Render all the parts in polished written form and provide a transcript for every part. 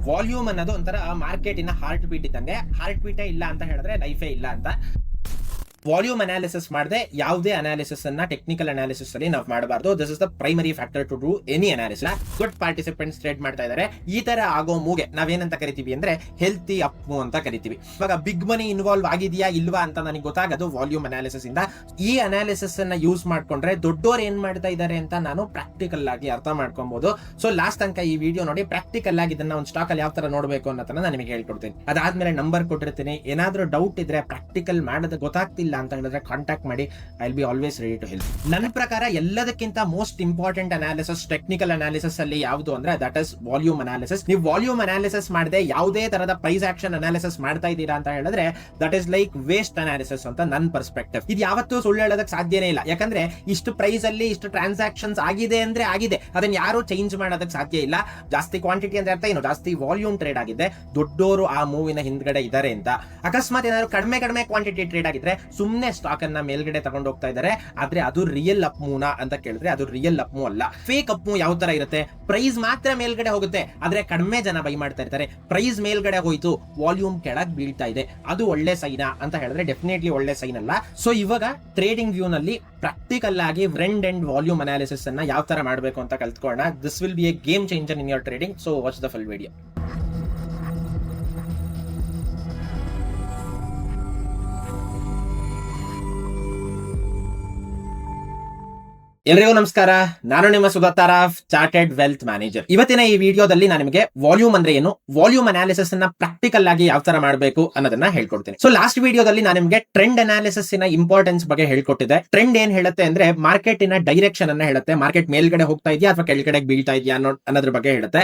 Volume ಅನ್ನೋದು ಒಂಥರ ಮಾರ್ಕೆಟಿನ heart beat ಇದ್ದಂಗೆ. ಹಾರ್ಟ್ ಬೀಟೇ ಇಲ್ಲ ಅಂತ ಹೇಳಿದ್ರೆ ಲೈಫೇ ಇಲ್ಲ ಅಂತ. ವಾಲ್ಯೂಮ್ ಅನಾಲಿಸಿಸ್ ಮಾಡದೆ ಯಾವುದೇ ಅನಾಲಿಸಿಸ್ ಅನ್ನ ಟೆಕ್ನಿಕಲ್ ಅನಾಲಿಸಿಸ್ ಅಲ್ಲಿ ನಾವು ಮಾಡಬಾರ್ದು. This is the primary factor to do any analysis. Good participants trade ಮಾಡ್ತಾ ಇದ್ದಾರೆ. ಈ ತರ ಆಗೋ ಮೂಗೆ ನಾವೇನಂತ ಕರಿತೀವಿ ಅಂದ್ರೆ ಹೆಲ್ತಿ ಅಪ್ ಮೂವ್ ಅಂತ ಕರಿತೀವಿ. ಇವಾಗ ಬಿಗ್ ಮನಿ ಇನ್ವಾಲ್ವ್ ಆಗಿದೆಯಾ ಇಲ್ವಾ ಅಂತ ನನಗೆ ಗೊತ್ತಾಗೋದು ವಾಲ್ಯೂಮ್ ಅನಾಲಿಸಿಸ್ ಇಂದ. ಈ ಅನಾಲಿಸಿಸ್ ಅನ್ನ ಯೂಸ್ ಮಾಡ್ಕೊಂಡ್ರೆ ದೊಡ್ಡೋರು ಏನ್ ಮಾಡ್ತಾ ಇದ್ದಾರೆ ಅಂತ ನಾನು ಪ್ರಾಕ್ಟಿಕಲ್ ಆಗಿ ಅರ್ಥ ಮಾಡ್ಕೊಬಹುದು. ಸೊ ಲಾಸ್ಟ್ ತನಕ ಈ ವಿಡಿಯೋ ನೋಡಿ, ಪ್ರಾಕ್ಟಿಕಲ್ ಆಗಿ ಇದನ್ನ ಒಂದು ಸ್ಟಾಕ್ ಅಲ್ಲಿ ಯಾವ ತರ ನೋಡಬೇಕು ಅನ್ನೋದನ್ನ ನಾನು ನಿಮಗೆ ಹೇಳ್ಕೊಡ್ತೀನಿ. ಅದಾದ್ಮೇಲೆ ನಂಬರ್ ಕೊಟ್ಟಿರ್ತೀನಿ. ಏನಾದ್ರೂ ಡೌಟ್ ಇದ್ರೆ ಪ್ರಾಕ್ಟಿಕಲ್ ಮಾಡೋದು ಗೊತ್ತಾಗ್ತಿಲ್ಲ ಅಂತ ಹೇಳಿದ್ರೆ ಕಾಂಟ್ಯಾಕ್ಟ್ ಮಾಡಿ. I will be always ready to help. ನನ್ನ ಪ್ರಕಾರ ಎಲ್ಲದಕ್ಕಿಂತ most important analysis technical analysis ಅಲ್ಲಿ ಯಾವುದು ಅಂದ್ರೆ ದಟ್ ಇಸ್ ವಾಲ್ಯೂಮ್ ಅನಾಲಿಸಿಸ್. ನೀವು ವಾಲ್ಯೂಮ್ ಅನಾಲಿಸಿಸ್ ಮಾಡದೆ ಯಾವುದೇ ತರದ ಪ್ರೈಸ್ ಆಕ್ಷನ್ ಅನಾಲಿಸಿಸ್ ಮಾಡ್ತಾ ಇದ್ದೀರಾ ಅಂತ ಹೇಳಿದ್ರೆ that is like waste analysis ಅಂತ ನನ್ನ ಪರ್ಸ್ಪೆಕ್ಟಿವ್. ಇದು ಯಾವತ್ತೂ ಸುಳ್ಳು ಹೇಳೋದಕ್ಕೆ ಸಾಧ್ಯನೇ ಇಲ್ಲ. ಯಾಕಂದ್ರೆ ಇಷ್ಟು ಪ್ರೈಸ್ ಅಲ್ಲಿ ಇಷ್ಟು ಟ್ರಾನ್ಸಾಕ್ಷನ್ಸ್ ಆಗಿದೆ ಅಂದ್ರೆ ಆಗಿದೆ, ಅದನ್ನ ಯಾರು ಚೇಂಜ್ ಮಾಡೋದಕ್ಕೆ ಸಾಧ್ಯ ಇಲ್ಲ. ಜಾಸ್ತಿ ಕ್ವಾಂಟಿಟಿ ಅಂತ ಅರ್ಥ ಏನು, ಜಾಸ್ತಿ ವಾಲ್ಯೂಮ್ ಟ್ರೇಡ್ ಆಗಿದೆ, ದೊಡ್ಡೋರು ಆ ಮೂವಿನ ಹಿಂದ್ಗಡೆ ಇದ್ದಾರೆ ಅಂತ. ಅಕಸ್ಮಾತ್ ಏನಾದ್ರು ಕಡಿಮೆ ಕ್ವಾಂಟಿಟಿ ಟ್ರೇಡ್ ಆಗಿದ್ರೆ ಸುಮ್ಮನೆ ಸ್ಟಾಕ್ ಅನ್ನ ಮೇಲ್ಗಡೆ ತಗೊಂಡು ಹೋಗ್ತಾ ಇದ್ದಾರೆ. ಆದ್ರೆ ಅದು ರಿಯಲ್ ಅಪ್ ಮೂವ್ ಅಂತ ಕೇಳಿದ್ರೆ ಅದು ರಿಯಲ್ ಅಪ್ ಮೂವ್ ಅಲ್ಲ. ಫೇಕ್ ಅಪ್ ಮೂವ್ ಯಾವ ತರ ಇರುತ್ತೆ, ಪ್ರೈಸ್ ಮಾತ್ರ ಮೇಲ್ಗಡೆ ಹೋಗುತ್ತೆ ಆದ್ರೆ ಕಡಿಮೆ ಜನ ಬೈ ಮಾಡ್ತಾ ಇರ್ತಾರೆ. ಪ್ರೈಸ್ ಮೇಲ್ಗಡೆ ಹೋಯ್ತು, ವಾಲ್ಯೂಮ್ ಕೆಳಗ್ ಬೀಳ್ತಾ ಇದೆ, ಅದು ಒಳ್ಳೆ ಸೈನಾ ಅಂತ ಹೇಳಿದ್ರೆ ಡೆಫಿನೆಟ್ಲಿ ಒಳ್ಳೆ ಸೈನ್ ಅಲ್ಲ. ಸೊ ಇವಾಗ ಟ್ರೇಡಿಂಗ್ ವ್ಯೂ ನಲ್ಲಿ ಪ್ರಾಕ್ಟಿಕಲ್ ಆಗಿ ಟ್ರೆಂಡ್ ಅಂಡ್ ವಾಲ್ಯೂಮ್ ಅನಾಲಿಸಿಸ್ ಅನ್ನ ಯಾವ ತರ ಮಾಡಬೇಕು ಅಂತ ಕಲ್ತ್ಕೊಳ್ಳೋಣ. This will be a game changer in your trading. So watch the full video. ಎಲ್ರಿಗೂ ನಮಸ್ಕಾರ, ನಾನು ನಿಮ್ಮ ಸುಧಾತಾರಾಫ್, ಚಾರ್ಟೆಡ್ ವೆಲ್ತ್ ಮ್ಯಾನೇಜರ್. ಇವತ್ತಿನ ಈ ವಿಡಿಯೋದಲ್ಲಿ ನಾನು ನಿಮಗೆ ವಾಲ್ಯೂಮ್ ಅಂದ್ರೆ ಏನು, ವಾಲ್ಯೂಮ್ ಅನಾಲಿಸಿಸ್ ಅನ್ನ ಪ್ರಾಕ್ಟಿಕಲ್ ಆಗಿ ಯಾವ ತರ ಮಾಡಬೇಕು ಅನ್ನೋದನ್ನ ಹೇಳ್ಕೊಡ್ತೀನಿ. ಸೊ ಲಾಸ್ಟ್ ವಿಡಿಯೋದಲ್ಲಿ ನಾನು ನಿಮಗೆ ಟ್ರೆಂಡ್ ಅನಾಲಿಸಿಸ್ ನ ಇಂಪಾರ್ಟೆನ್ಸ್ ಬಗ್ಗೆ ಹೇಳ್ಕೊಟ್ಟಿದ್ದೆ. ಟ್ರೆಂಡ್ ಏನ್ ಹೇಳುತ್ತೆ ಅಂದ್ರೆ ಮಾರ್ಕೆಟಿನ ಡೈರೆಕ್ಷನ್ ಅನ್ನ ಹೇಳುತ್ತೆ, ಮಾರ್ಕೆಟ್ ಮೇಲ್ಗಡೆ ಹೋಗ್ತಾ ಇದೆಯಾ ಅಥವಾ ಕೆಳಗಡೆ ಬೀಳ್ತಾ ಇದೆಯಾ ಅನ್ನೋದ್ರ ಬಗ್ಗೆ ಹೇಳುತ್ತೆ.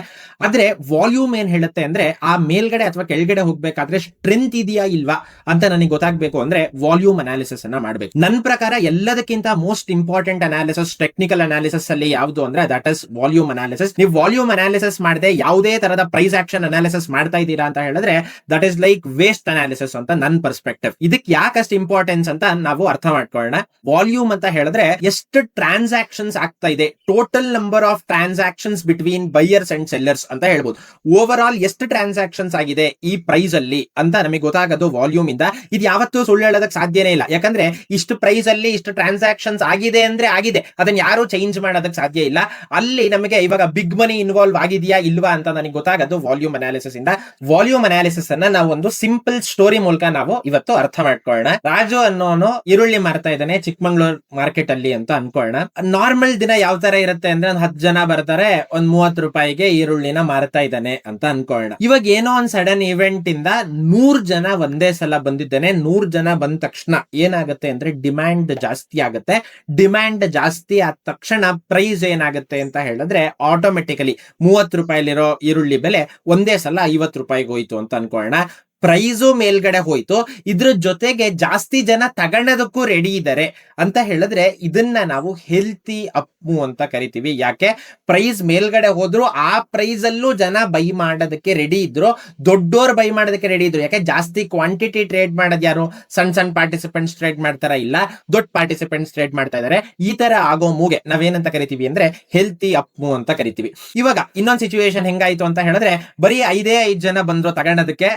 ಆದ್ರೆ ವಾಲ್ಯೂಮ್ ಏನ್ ಹೇಳುತ್ತೆ ಅಂದ್ರೆ ಆ ಮೇಲ್ಗಡೆ ಅಥವಾ ಕೆಳಗಡೆ ಹೋಗ್ಬೇಕಾದ್ರೆ ಸ್ಟ್ರೆಂತ್ ಇದೆಯಾ ಇಲ್ವಾ ಅಂತ ನನಗೆ ಗೊತ್ತಾಗಬೇಕು ಅಂದ್ರೆ ವಾಲ್ಯೂಮ್ ಅನಾಲಿಸಿಸ್ ಅನ್ನ ಮಾಡಬೇಕು. ನನ್ನ ಪ್ರಕಾರ ಎಲ್ಲದಕ್ಕಿಂತ most important analysis technical analysis ಅಲ್ಲಿ ಯಾವುದು ಅಂದ್ರೆ ದಟ್ ಇಸ್ ವಾಲ್ಯೂಮ್ ಅನಾಲಿಸಿಸ್. ನೀವು ವಾಲ್ಯೂಮ್ ಅನಾಲಿಸಿಸ್ ಮಾಡದೆ ಯಾವುದೇ ತರದ ಪ್ರೈಸ್ ಆಕ್ಷನ್ ಅನಾಲಿಸಿಸ್ ಮಾಡ್ತಾ ಇದ್ದೀರಾ ಅಂತ ಹೇಳಿದ್ರೆ that is like waste analysis ಅಂತ ನನ್ನ ಪರ್ಸ್ಪೆಕ್ಟಿವ್. ಇದಕ್ಕೆ ಯಾಕಷ್ಟು ಇಂಪಾರ್ಟೆನ್ಸ್ ಅಂತ ನಾವು ಅರ್ಥ ಮಾಡ್ಕೊಳ್ಳೋಣ. ವಾಲ್ಯೂಮ್ ಅಂತ ಹೇಳಿದ್ರೆ ಎಷ್ಟು ಟ್ರಾನ್ಸಾಕ್ಷನ್ಸ್ ಆಗ್ತಾ ಇದೆ, total number of transactions between buyers and sellers ಅಂತ ಹೇಳ್ಬೋದು. ಓವರ್ ಆಲ್ ಎಷ್ಟು ಟ್ರಾನ್ಸಾಕ್ಷನ್ಸ್ ಆಗಿದೆ ಈ ಪ್ರೈಸ್ ಅಲ್ಲಿ ಅಂತ ನಮಗೆ ಗೊತ್ತಾಗೋದು ವಾಲ್ಯೂಮ್ ಇಂದ. ಇದು ಯಾವತ್ತೂ ಸುಳ್ಳು ಹೇಳೋದಕ್ಕೆ ಸಾಧ್ಯನೇ ಇಲ್ಲ. ಯಾಕಂದ್ರೆ ಇಷ್ಟು ಪ್ರೈಸ್ ಅಲ್ಲಿ ಇಷ್ಟು ಟ್ರಾನ್ಸಾಕ್ಷನ್ಸ್ ಆಗಿದೆ ಅಂದ್ರೆ ಆಗಿದೆ, ಅದನ್ನ ಯಾರು ಚೇಂಜ್ ಮಾಡೋದಕ್ಕೆ ಸಾಧ್ಯ ಇಲ್ಲ. ಅಲ್ಲಿ ನಮಗೆ ಇವಾಗ ಬಿಗ್ ಮನಿ ಇನ್ವಾಲ್ವ್ ಆಗಿದೆಯಾ ಇಲ್ವಾ ಅಂತ ನನಗೆ ಗೊತ್ತಾಗೋದು ವಾಲ್ಯೂಮ್ ಅನಾಲಿಸಿಸ್ ಇಂದ. ವಾಲ್ಯೂಮ್ ಅನಾಲಿಸಿಸ್ ಅನ್ನ ನಾವು ಒಂದು ಸಿಂಪಲ್ ಸ್ಟೋರಿ ಮೂಲಕ ನಾವು ಇವತ್ತು ಅರ್ಥ ಮಾಡ್ಕೊಳ್ಳೋಣ. ರಾಜು ಅನ್ನೋನು ಈರುಳ್ಳಿ ಮಾರ್ತಾ ಇದ್ದಾನೆ ಚಿಕ್ಕಮಂಗ್ಳೂರ್ ಮಾರ್ಕೆಟ್ ಅಲ್ಲಿ ಅಂತ ಅನ್ಕೊಳ್ಳೋಣ. ನಾರ್ಮಲ್ ದಿನ ಯಾವ ತರ ಇರುತ್ತೆ ಅಂದ್ರೆ ಒಂದ್ 10 ಜನ ಬರ್ತಾರೆ, ಒಂದ್ 30 ರೂಪಾಯಿಗೆ ಈರುಳ್ಳಿನ ಮಾರ್ತಾ ಇದ್ದಾನೆ ಅಂತ ಅನ್ಕೊಳ್ಳೋಣ. ಇವಾಗ ಏನೋ ಒಂದ್ ಸಡನ್ ಇವೆಂಟ್ ಇಂದ 100 ಜನ ಒಂದೇ ಸಲ ಬಂದಿದ್ದಾನೆ. 100 ಜನ ಬಂದ ತಕ್ಷಣ ಏನಾಗುತ್ತೆ ಅಂದ್ರೆ ಡಿಮ್ಯಾಂಡ್ ಜಾಸ್ತಿ ಆಗುತ್ತೆ. ಡಿಮ್ಯಾಂಡ್ ಜಾಸ್ತಿ ಆದ ತಕ್ಷಣ ಪ್ರೈಸ್ ಏನಾಗುತ್ತೆ ಅಂತ ಹೇಳಿದ್ರೆ ಆಟೋಮೆಟಿಕಲಿ 30 ರೂಪಾಯಿಲಿರೋ ಈರುಳ್ಳಿ ಬೆಲೆ ಒಂದೇ ಸಲ 50 ರೂಪಾಯಿಗೆ ಹೋಯ್ತು ಅಂತ ಅನ್ಕೊಳ್ಳೋಣ. ಪ್ರೈಸು ಮೇಲ್ಗಡೆ ಹೋಯ್ತು, ಇದ್ರ ಜೊತೆಗೆ ಜಾಸ್ತಿ ಜನ ತಗೊಳ್ಳೋದಕ್ಕೂ ರೆಡಿ ಇದ್ದಾರೆ ಅಂತ ಹೇಳಿದ್ರೆ ಇದನ್ನ ನಾವು ಹೆಲ್ತಿ ಅಪ್ ಮೂವ್ ಅಂತ ಕರಿತೀವಿ. ಯಾಕೆ, ಪ್ರೈಸ್ ಮೇಲ್ಗಡೆ ಹೋದ್ರು ಆ ಪ್ರೈಸ್ ಅಲ್ಲೂ ಜನ ಬೈ ಮಾಡೋದಕ್ಕೆ ರೆಡಿ ಇದ್ರು, ದೊಡ್ಡೋರು ಬೈ ಮಾಡೋದಕ್ಕೆ ರೆಡಿ ಇದ್ರು. ಯಾಕೆ, ಜಾಸ್ತಿ ಕ್ವಾಂಟಿಟಿ ಟ್ರೇಡ್ ಮಾಡೋದು ಯಾರು, ಸಣ್ಣ ಪಾರ್ಟಿಸಿಪೆಂಟ್ಸ್ ಟ್ರೇಡ್ ಮಾಡ್ತಾರ ಇಲ್ಲ, ದೊಡ್ಡ ಪಾರ್ಟಿಸಿಪೆಂಟ್ಸ್ ಟ್ರೇಡ್ ಮಾಡ್ತಾ ಇದಾರೆ. ಈ ತರ ಆಗೋ ಮೂಗೆ ನಾವೇನಂತ ಕರಿತೀವಿ ಅಂದ್ರೆ ಹೆಲ್ತಿ ಅಪ್ ಮೂವ್ ಅಂತ ಕರಿತೀವಿ. ಇವಾಗ ಇನ್ನೊಂದ್ ಸಿಚುವೇಶನ್ ಹೆಂಗಾಯ್ತು ಅಂತ ಹೇಳಿದ್ರೆ ಬರೀ 5 ಜನ ಬಂದ್ರು ತಗೊಳ್ಳೋದಕ್ಕೆ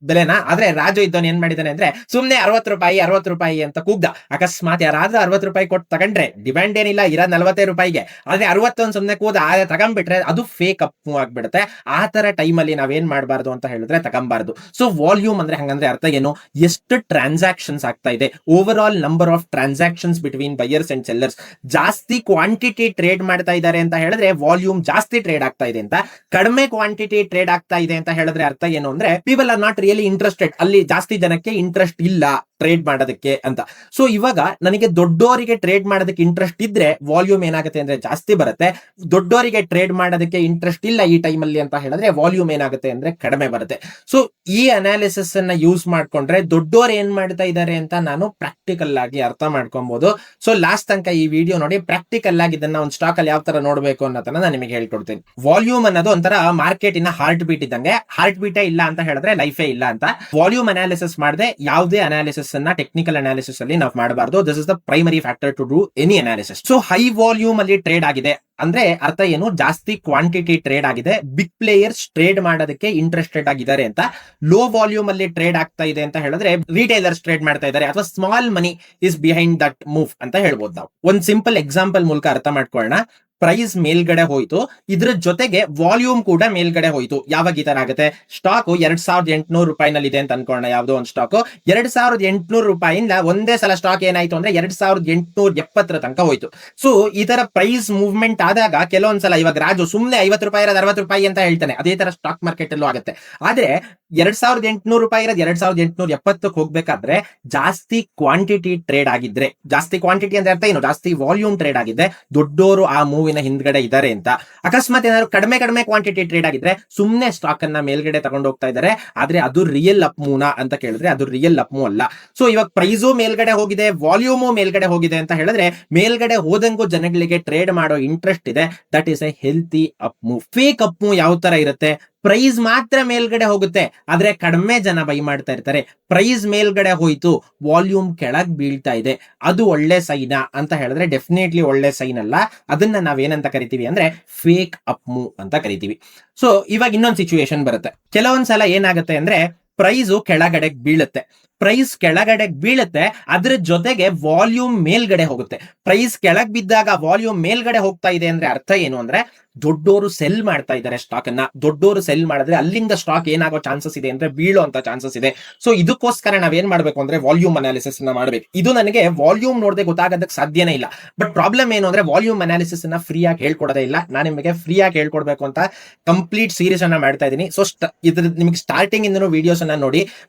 ಬೆಲೆನ. ಆದ್ರೆ ರಾಜು ಇದ್ದವನ್ ಏನ್ ಮಾಡಿದಾನೆ ಅಂದ್ರೆ ಸುಮ್ನೆ 60 ರೂಪಾಯಿ ಅಂತ ಕೂಗ್ದ. ಅಕಸ್ಮಾತ್ ಯಾರಾದ್ರೂ 60 ರೂಪಾಯಿ ಕೊಟ್ಟು ತಗೊಂಡ್ರೆ ಡಿಮ್ಯಾಂಡ್ ಏನಿಲ್ಲ, ಇರೋ 40 ರೂಪಾಯಿಗೆ, ಆದ್ರೆ 61 ಸುಮ್ನೆ ಕೂದ ತಗೊಂಡ್ಬಿಟ್ರೆ ಅದು ಫೇಕ್ ಅಪ್ ಮೂವ್ ಆಗ್ಬಿಡುತ್ತೆ. ಆ ತರ ಟೈಮ್ ಅಲ್ಲಿ ನಾವೇನ್ ಮಾಡಬಾರ್ದು ಅಂತ ಹೇಳಿದ್ರೆ ತಗೊಂಬಾರ್ದು. ಸೊ ವಾಲ್ಯೂಮ್ ಅಂದ್ರೆ ಹಂಗಂದ್ರೆ ಅರ್ಥ ಏನು, ಎಷ್ಟು ಟ್ರಾನ್ಸಾಕ್ಷನ್ಸ್ ಆಗ್ತಾ ಇದೆ, over all number of transactions between buyers and sellers. ಜಾಸ್ತಿ ಕ್ವಾಂಟಿಟಿ ಟ್ರೇಡ್ ಮಾಡ್ತಾ ಇದ್ದಾರೆ ಅಂತ ಹೇಳಿದ್ರೆ ವಾಲ್ಯೂಮ್ ಜಾಸ್ತಿ ಟ್ರೇಡ್ ಆಗ್ತಾ ಇದೆ ಅಂತ. ಕಡಿಮೆ ಕ್ವಾಂಟಿಟಿ ಟ್ರೇಡ್ ಆಗ್ತಾ ಇದೆ ಅಂತ ಹೇಳಿದ್ರೆ ಅರ್ಥ ಏನು ಅಂದ್ರೆ people are not really interested. ಅಲ್ಲಿ ಜಾಸ್ತಿ ಜನಕ್ಕೆ ಇಂಟ್ರೆಸ್ಟ್ ಇಲ್ಲ ಟ್ರೇಡ್ ಮಾಡೋದಕ್ಕೆ ಅಂತ. ಸೊ ಇವಾಗ ನನಗೆ ದೊಡ್ಡೋರಿಗೆ ಟ್ರೇಡ್ ಮಾಡೋದಕ್ಕೆ ಇಂಟ್ರೆಸ್ಟ್ ಇದ್ರೆ ವಾಲ್ಯೂಮ್ ಏನಾಗುತ್ತೆ ಅಂದ್ರೆ ಜಾಸ್ತಿ ಬರುತ್ತೆ. ದೊಡ್ಡೋರಿಗೆ ಟ್ರೇಡ್ ಮಾಡೋದಕ್ಕೆ ಇಂಟ್ರೆಸ್ಟ್ ಇಲ್ಲ ಈ ಟೈಮ್ ಅಲ್ಲಿ ಅಂತ ಹೇಳಿದ್ರೆ ವಾಲ್ಯೂಮ್ ಏನಾಗುತ್ತೆ ಅಂದ್ರೆ ಕಡಿಮೆ ಬರುತ್ತೆ. ಸೊ ಈ ಅನಾಲಿಸಿಸ್ ಅನ್ನ ಯೂಸ್ ಮಾಡ್ಕೊಂಡ್ರೆ ದೊಡ್ಡೋರು ಏನ್ ಮಾಡ್ತಾ ಇದ್ದಾರೆ ಅಂತ ನಾನು ಪ್ರಾಕ್ಟಿಕಲ್ ಆಗಿ ಅರ್ಥ ಮಾಡ್ಕೊಬಹುದು. ಸೊ ಲಾಸ್ಟ್ ತನಕ ಈ ವಿಡಿಯೋ ನೋಡಿ, ಪ್ರಾಕ್ಟಿಕಲ್ ಆಗಿ ಇದನ್ನ ಒಂದು ಸ್ಟಾಕ್ ಅಲ್ಲಿ ಯಾವ ತರ ನೋಡಬೇಕು ಅನ್ನೋದನ್ನ ನಾನು ನಿಮಗೆ ಹೇಳ್ಕೊಡ್ತೀನಿ. ವಾಲ್ಯೂಮ್ ಅನ್ನೋದು ಒಂಥರ ಮಾರ್ಕೆಟಿನ ಹಾರ್ಟ್ ಬೀಟ್ ಇದ್ದಂಗೆ. ಹಾರ್ಟ್ ಬೀಟೇ ಇಲ್ಲ ಅಂತ ಹೇಳಿದ್ರೆ ಲೈಫೇ ಇಲ್ಲ ಅಂತ. ವಾಲ್ಯೂಮ್ ಅನಾಲಿಸಿಸ್ ಮಾಡದೆ ಯಾವುದೇ ಅನಾಲಿಸಿಸ್ ಅನಾಲಿಸಿಸ್ ಅನ್ನ ಟೆಕ್ನಿಕಲ್ ಅನಾಲಿಸಿಸ್ ಅಲ್ಲಿ ನಾವು ಮಾಡಬಾರ್ದು. This is the primary factor to do any analysis. So high volume ಅಲ್ಲಿ ಟ್ರೇಡ್ ಆಗಿದೆ ಅಂದ್ರೆ ಅರ್ಥ ಏನು, ಜಾಸ್ತಿ ಕ್ವಾಂಟಿಟಿ ಟ್ರೇಡ್ ಆಗಿದೆ, ಬಿಗ್ ಪ್ಲೇಯರ್ಸ್ ಟ್ರೇಡ್ ಮಾಡೋದಕ್ಕೆ ಇಂಟ್ರೆಸ್ಟೆಡ್ ಆಗಿದ್ದಾರೆ ಅಂತ. ಲೋ ವಾಲ್ಯೂಮ್ ಅಲ್ಲಿ ಟ್ರೇಡ್ ಆಗ್ತಾ ಇದೆ ಅಂತ ಹೇಳಿದ್ರೆ ರಿಟೇಲರ್ಸ್ ಟ್ರೇಡ್ ಮಾಡ್ತಾ ಇದ್ದಾರೆ ಅಥವಾ small money is behind that move ಅಂತ ಹೇಳ್ಬೋದು. ನಾವು ಒಂದು ಸಿಂಪಲ್ ಎಕ್ಸಾಂಪಲ್ ಮೂಲಕ ಅರ್ಥ ಮಾಡ್ಕೊಳ್ಳೋಣ. ಪ್ರೈಸ್ ಮೇಲ್ಗಡೆ ಹೋಯ್ತು, ಇದ್ರ ಜೊತೆಗೆ ವಾಲ್ಯೂಮ್ ಕೂಡ ಮೇಲ್ಗಡೆ ಹೋಯ್ತು. ಯಾವಾಗ ಈ ತರ ಆಗುತ್ತೆ, ಸ್ಟಾಕ್ 2800 ರೂಪಾಯಿನಲ್ಲಿ ಇದೆ ಅಂತ ಅನ್ಕೊಳ್ಳೋಣ. ಯಾವ್ದೋ ಒಂದು ಸ್ಟಾಕ್ 2800 ರೂಪಾಯಿಂದ ಒಂದೇ ಸಲ ಸ್ಟಾಕ್ ಏನಾಯ್ತು ಅಂದ್ರೆ 2870 ತನಕ ಹೋಯ್ತು. ಸೊ ಈ ತರ ಪ್ರೈಸ್ ಮೂವ್ಮೆಂಟ್ ಆದಾಗ ಕೆಲವೊಂದ್ಸಲ ಇವಾಗ ರಾಜು ಸುಮ್ನೆ 50 ರೂಪಾಯಿ ಇರೋದು 60 ರೂಪಾಯಿ ಅಂತ ಹೇಳ್ತಾನೆ. ಅದೇ ತರ ಸ್ಟಾಕ್ ಮಾರ್ಕೆಟ್ ಅಲ್ಲೂ ಆಗುತ್ತೆ. ಆದ್ರೆ 2800 ರೂಪಾಯಿ ಇರೋದು 2870 ಹೋಗ್ಬೇಕಾದ್ರೆ ಜಾಸ್ತಿ ಕ್ವಾಂಟಿಟಿ ಟ್ರೇಡ್ ಆಗಿದ್ರೆ, ಜಾಸ್ತಿ ಕ್ವಾಂಟಿಟಿ ಅಂದ್ರೆ ಅರ್ಥ ಏನು, ಜಾಸ್ತಿ ವಾಲ್ಯೂಮ್ ಟ್ರೇಡ್ ಆಗಿದ್ರೆ ದೊಡ್ಡೋರು ಆ ಮೂವಿನ ಹಿಂದ್ಗಡೆ ಇದ್ದಾರೆ ಅಂತ. ಅಕಸ್ಮಾತ್ ಏನಾದ್ರು ಕಡಿಮೆ ಕ್ವಾಂಟಿಟಿ ಟ್ರೇಡ್ ಆಗಿದ್ರೆ ಸುಮ್ನೆ ಸ್ಟಾಕ್ ಅನ್ನ ಮೇಲ್ಗಡೆ ತಗೊಂಡು ಹೋಗ್ತಾ ಇದ್ದಾರೆ. ಆದ್ರೆ ಅದು ರಿಯಲ್ ಅಪ್ ಮೂವ್ನಾ ಅಂತ ಕೇಳಿದ್ರೆ ಅದು ರಿಯಲ್ ಅಪ್ ಮೂವ್ ಅಲ್ಲ. ಸೊ ಇವಾಗ ಪ್ರೈಸು ಮೇಲ್ಗಡೆ ಹೋಗಿದೆ, ವಾಲ್ಯೂಮು ಮೇಲ್ಗಡೆ ಹೋಗಿದೆ ಅಂತ ಹೇಳಿದ್ರೆ ಮೇಲ್ಗಡೆ ಹೋದಂಗೂ ಜನಗಳಿಗೆ ಟ್ರೇಡ್ ಮಾಡೋ ಇಂಟ್ರೆಸ್ಟ್ ಇದೆ. That is A healthy up move. Fake up move ಯಾವ ತರ ಇರುತ್ತೆ, ಪ್ರೈಸ್ ಮಾತ್ರ ಮೇಲ್ಗಡೆ ಹೋಗುತ್ತೆ ಆದ್ರೆ ಕಡಿಮೆ ಜನ ಬೈ ಮಾಡ್ತಾ ಇರ್ತಾರೆ. ಪ್ರೈಸ್ ಮೇಲ್ಗಡೆ ಹೋಯ್ತು, ವಾಲ್ಯೂಮ್ ಕೆಳಗ್ ಬೀಳ್ತಾ ಇದೆ, ಅದು ಒಳ್ಳೆ ಸೈನಾ ಅಂತ ಹೇಳಿದ್ರೆ ಡೆಫಿನೆಟ್ಲಿ ಒಳ್ಳೆ ಸೈನ್ ಅಲ್ಲ. ಅದನ್ನ ನಾವೇನಂತ ಕರಿತೀವಿ ಅಂದ್ರೆ ಫೇಕ್ ಅಪ್ ಮೂವ್ ಅಂತ ಕರಿತೀವಿ. ಸೊ ಇವಾಗ ಇನ್ನೊಂದು ಸಿಚುವೇಶನ್ ಬರುತ್ತೆ. ಕೆಲವೊಂದ್ಸಲ ಏನಾಗುತ್ತೆ ಅಂದ್ರೆ ಪ್ರೈಸ್ ಕೆಳಗಡೆ ಬೀಳುತ್ತೆ, ಪ್ರೈಸ್ ಕೆಳಗಡೆ ಬೀಳುತ್ತೆ, ಅದ್ರ ಜೊತೆಗೆ ವಾಲ್ಯೂಮ್ ಮೇಲ್ಗಡೆ ಹೋಗುತ್ತೆ. ಪ್ರೈಸ್ ಕೆಳಗ್ ಬಿದ್ದಾಗ ವಾಲ್ಯೂಮ್ ಮೇಲ್ಗಡೆ ಹೋಗ್ತಾ ಇದೆ ಅಂದ್ರೆ ಅರ್ಥ ಏನು ಅಂದ್ರೆ ದೊಡ್ಡೋರು ಸೆಲ್ ಮಾಡ್ತಾ ಇದ್ದಾರೆ ಸ್ಟಾಕ್ ಅನ್ನ. ದೊಡ್ಡೋರು ಸೆಲ್ ಮಾಡಿದ್ರೆ ಅಲ್ಲಿಂದ ಸ್ಟಾಕ್ ಏನಾಗೋ ಚಾನ್ಸಸ್ ಇದೆ ಅಂದ್ರೆ ಬೀಳೋ ಅಂತ ಚಾನ್ಸಸ್ ಇದೆ. ಸೊ ಇದಕ್ಕೋಸ್ಕರ ನಾವೇನ್ ಮಾಡ್ಬೇಕು ಅಂದ್ರೆ ವಾಲ್ಯೂಮ್ ಅನಾಲಿಸಿಸ್ ನ ಮಾಡ್ಬೇಕು. ಇದು ನನಗೆ ವಾಲ್ಯೂಮ್ ನೋಡದೆ ಗೊತ್ತಾಗೋದಕ್ಕೆ ಸಾಧ್ಯನೇ ಇಲ್ಲ. ಬಟ್ ಪ್ರಾಬ್ಲಮ್ ಏನು ಅಂದ್ರೆ ವಾಲ್ಯೂಮ್ ಅನಾಲಿಸಿಸ್ ನ ಫ್ರೀ ಆಗಿ ಹೇಳ್ಕೊಡೋದೇ ಇಲ್ಲ. ನಾನು ನಿಮಗೆ ಫ್ರೀ ಆಗಿ ಹೇಳ್ಕೊಡ್ಬೇಕು ಅಂತ ಕಂಪ್ಲೀಟ್ ಸೀರೀಸ್ ಅನ್ನ ಮಾಡ್ತಾ ಇದ್ದೀನಿ. ಸೊ ಇದ್ರ ನಿಮಗೆ ಸ್ಟಾರ್ಟಿಂಗ್ ಇಂದನೂ ವಿಡಿಯೋಸ್ ಅನ್ನ ನೋಡಿ.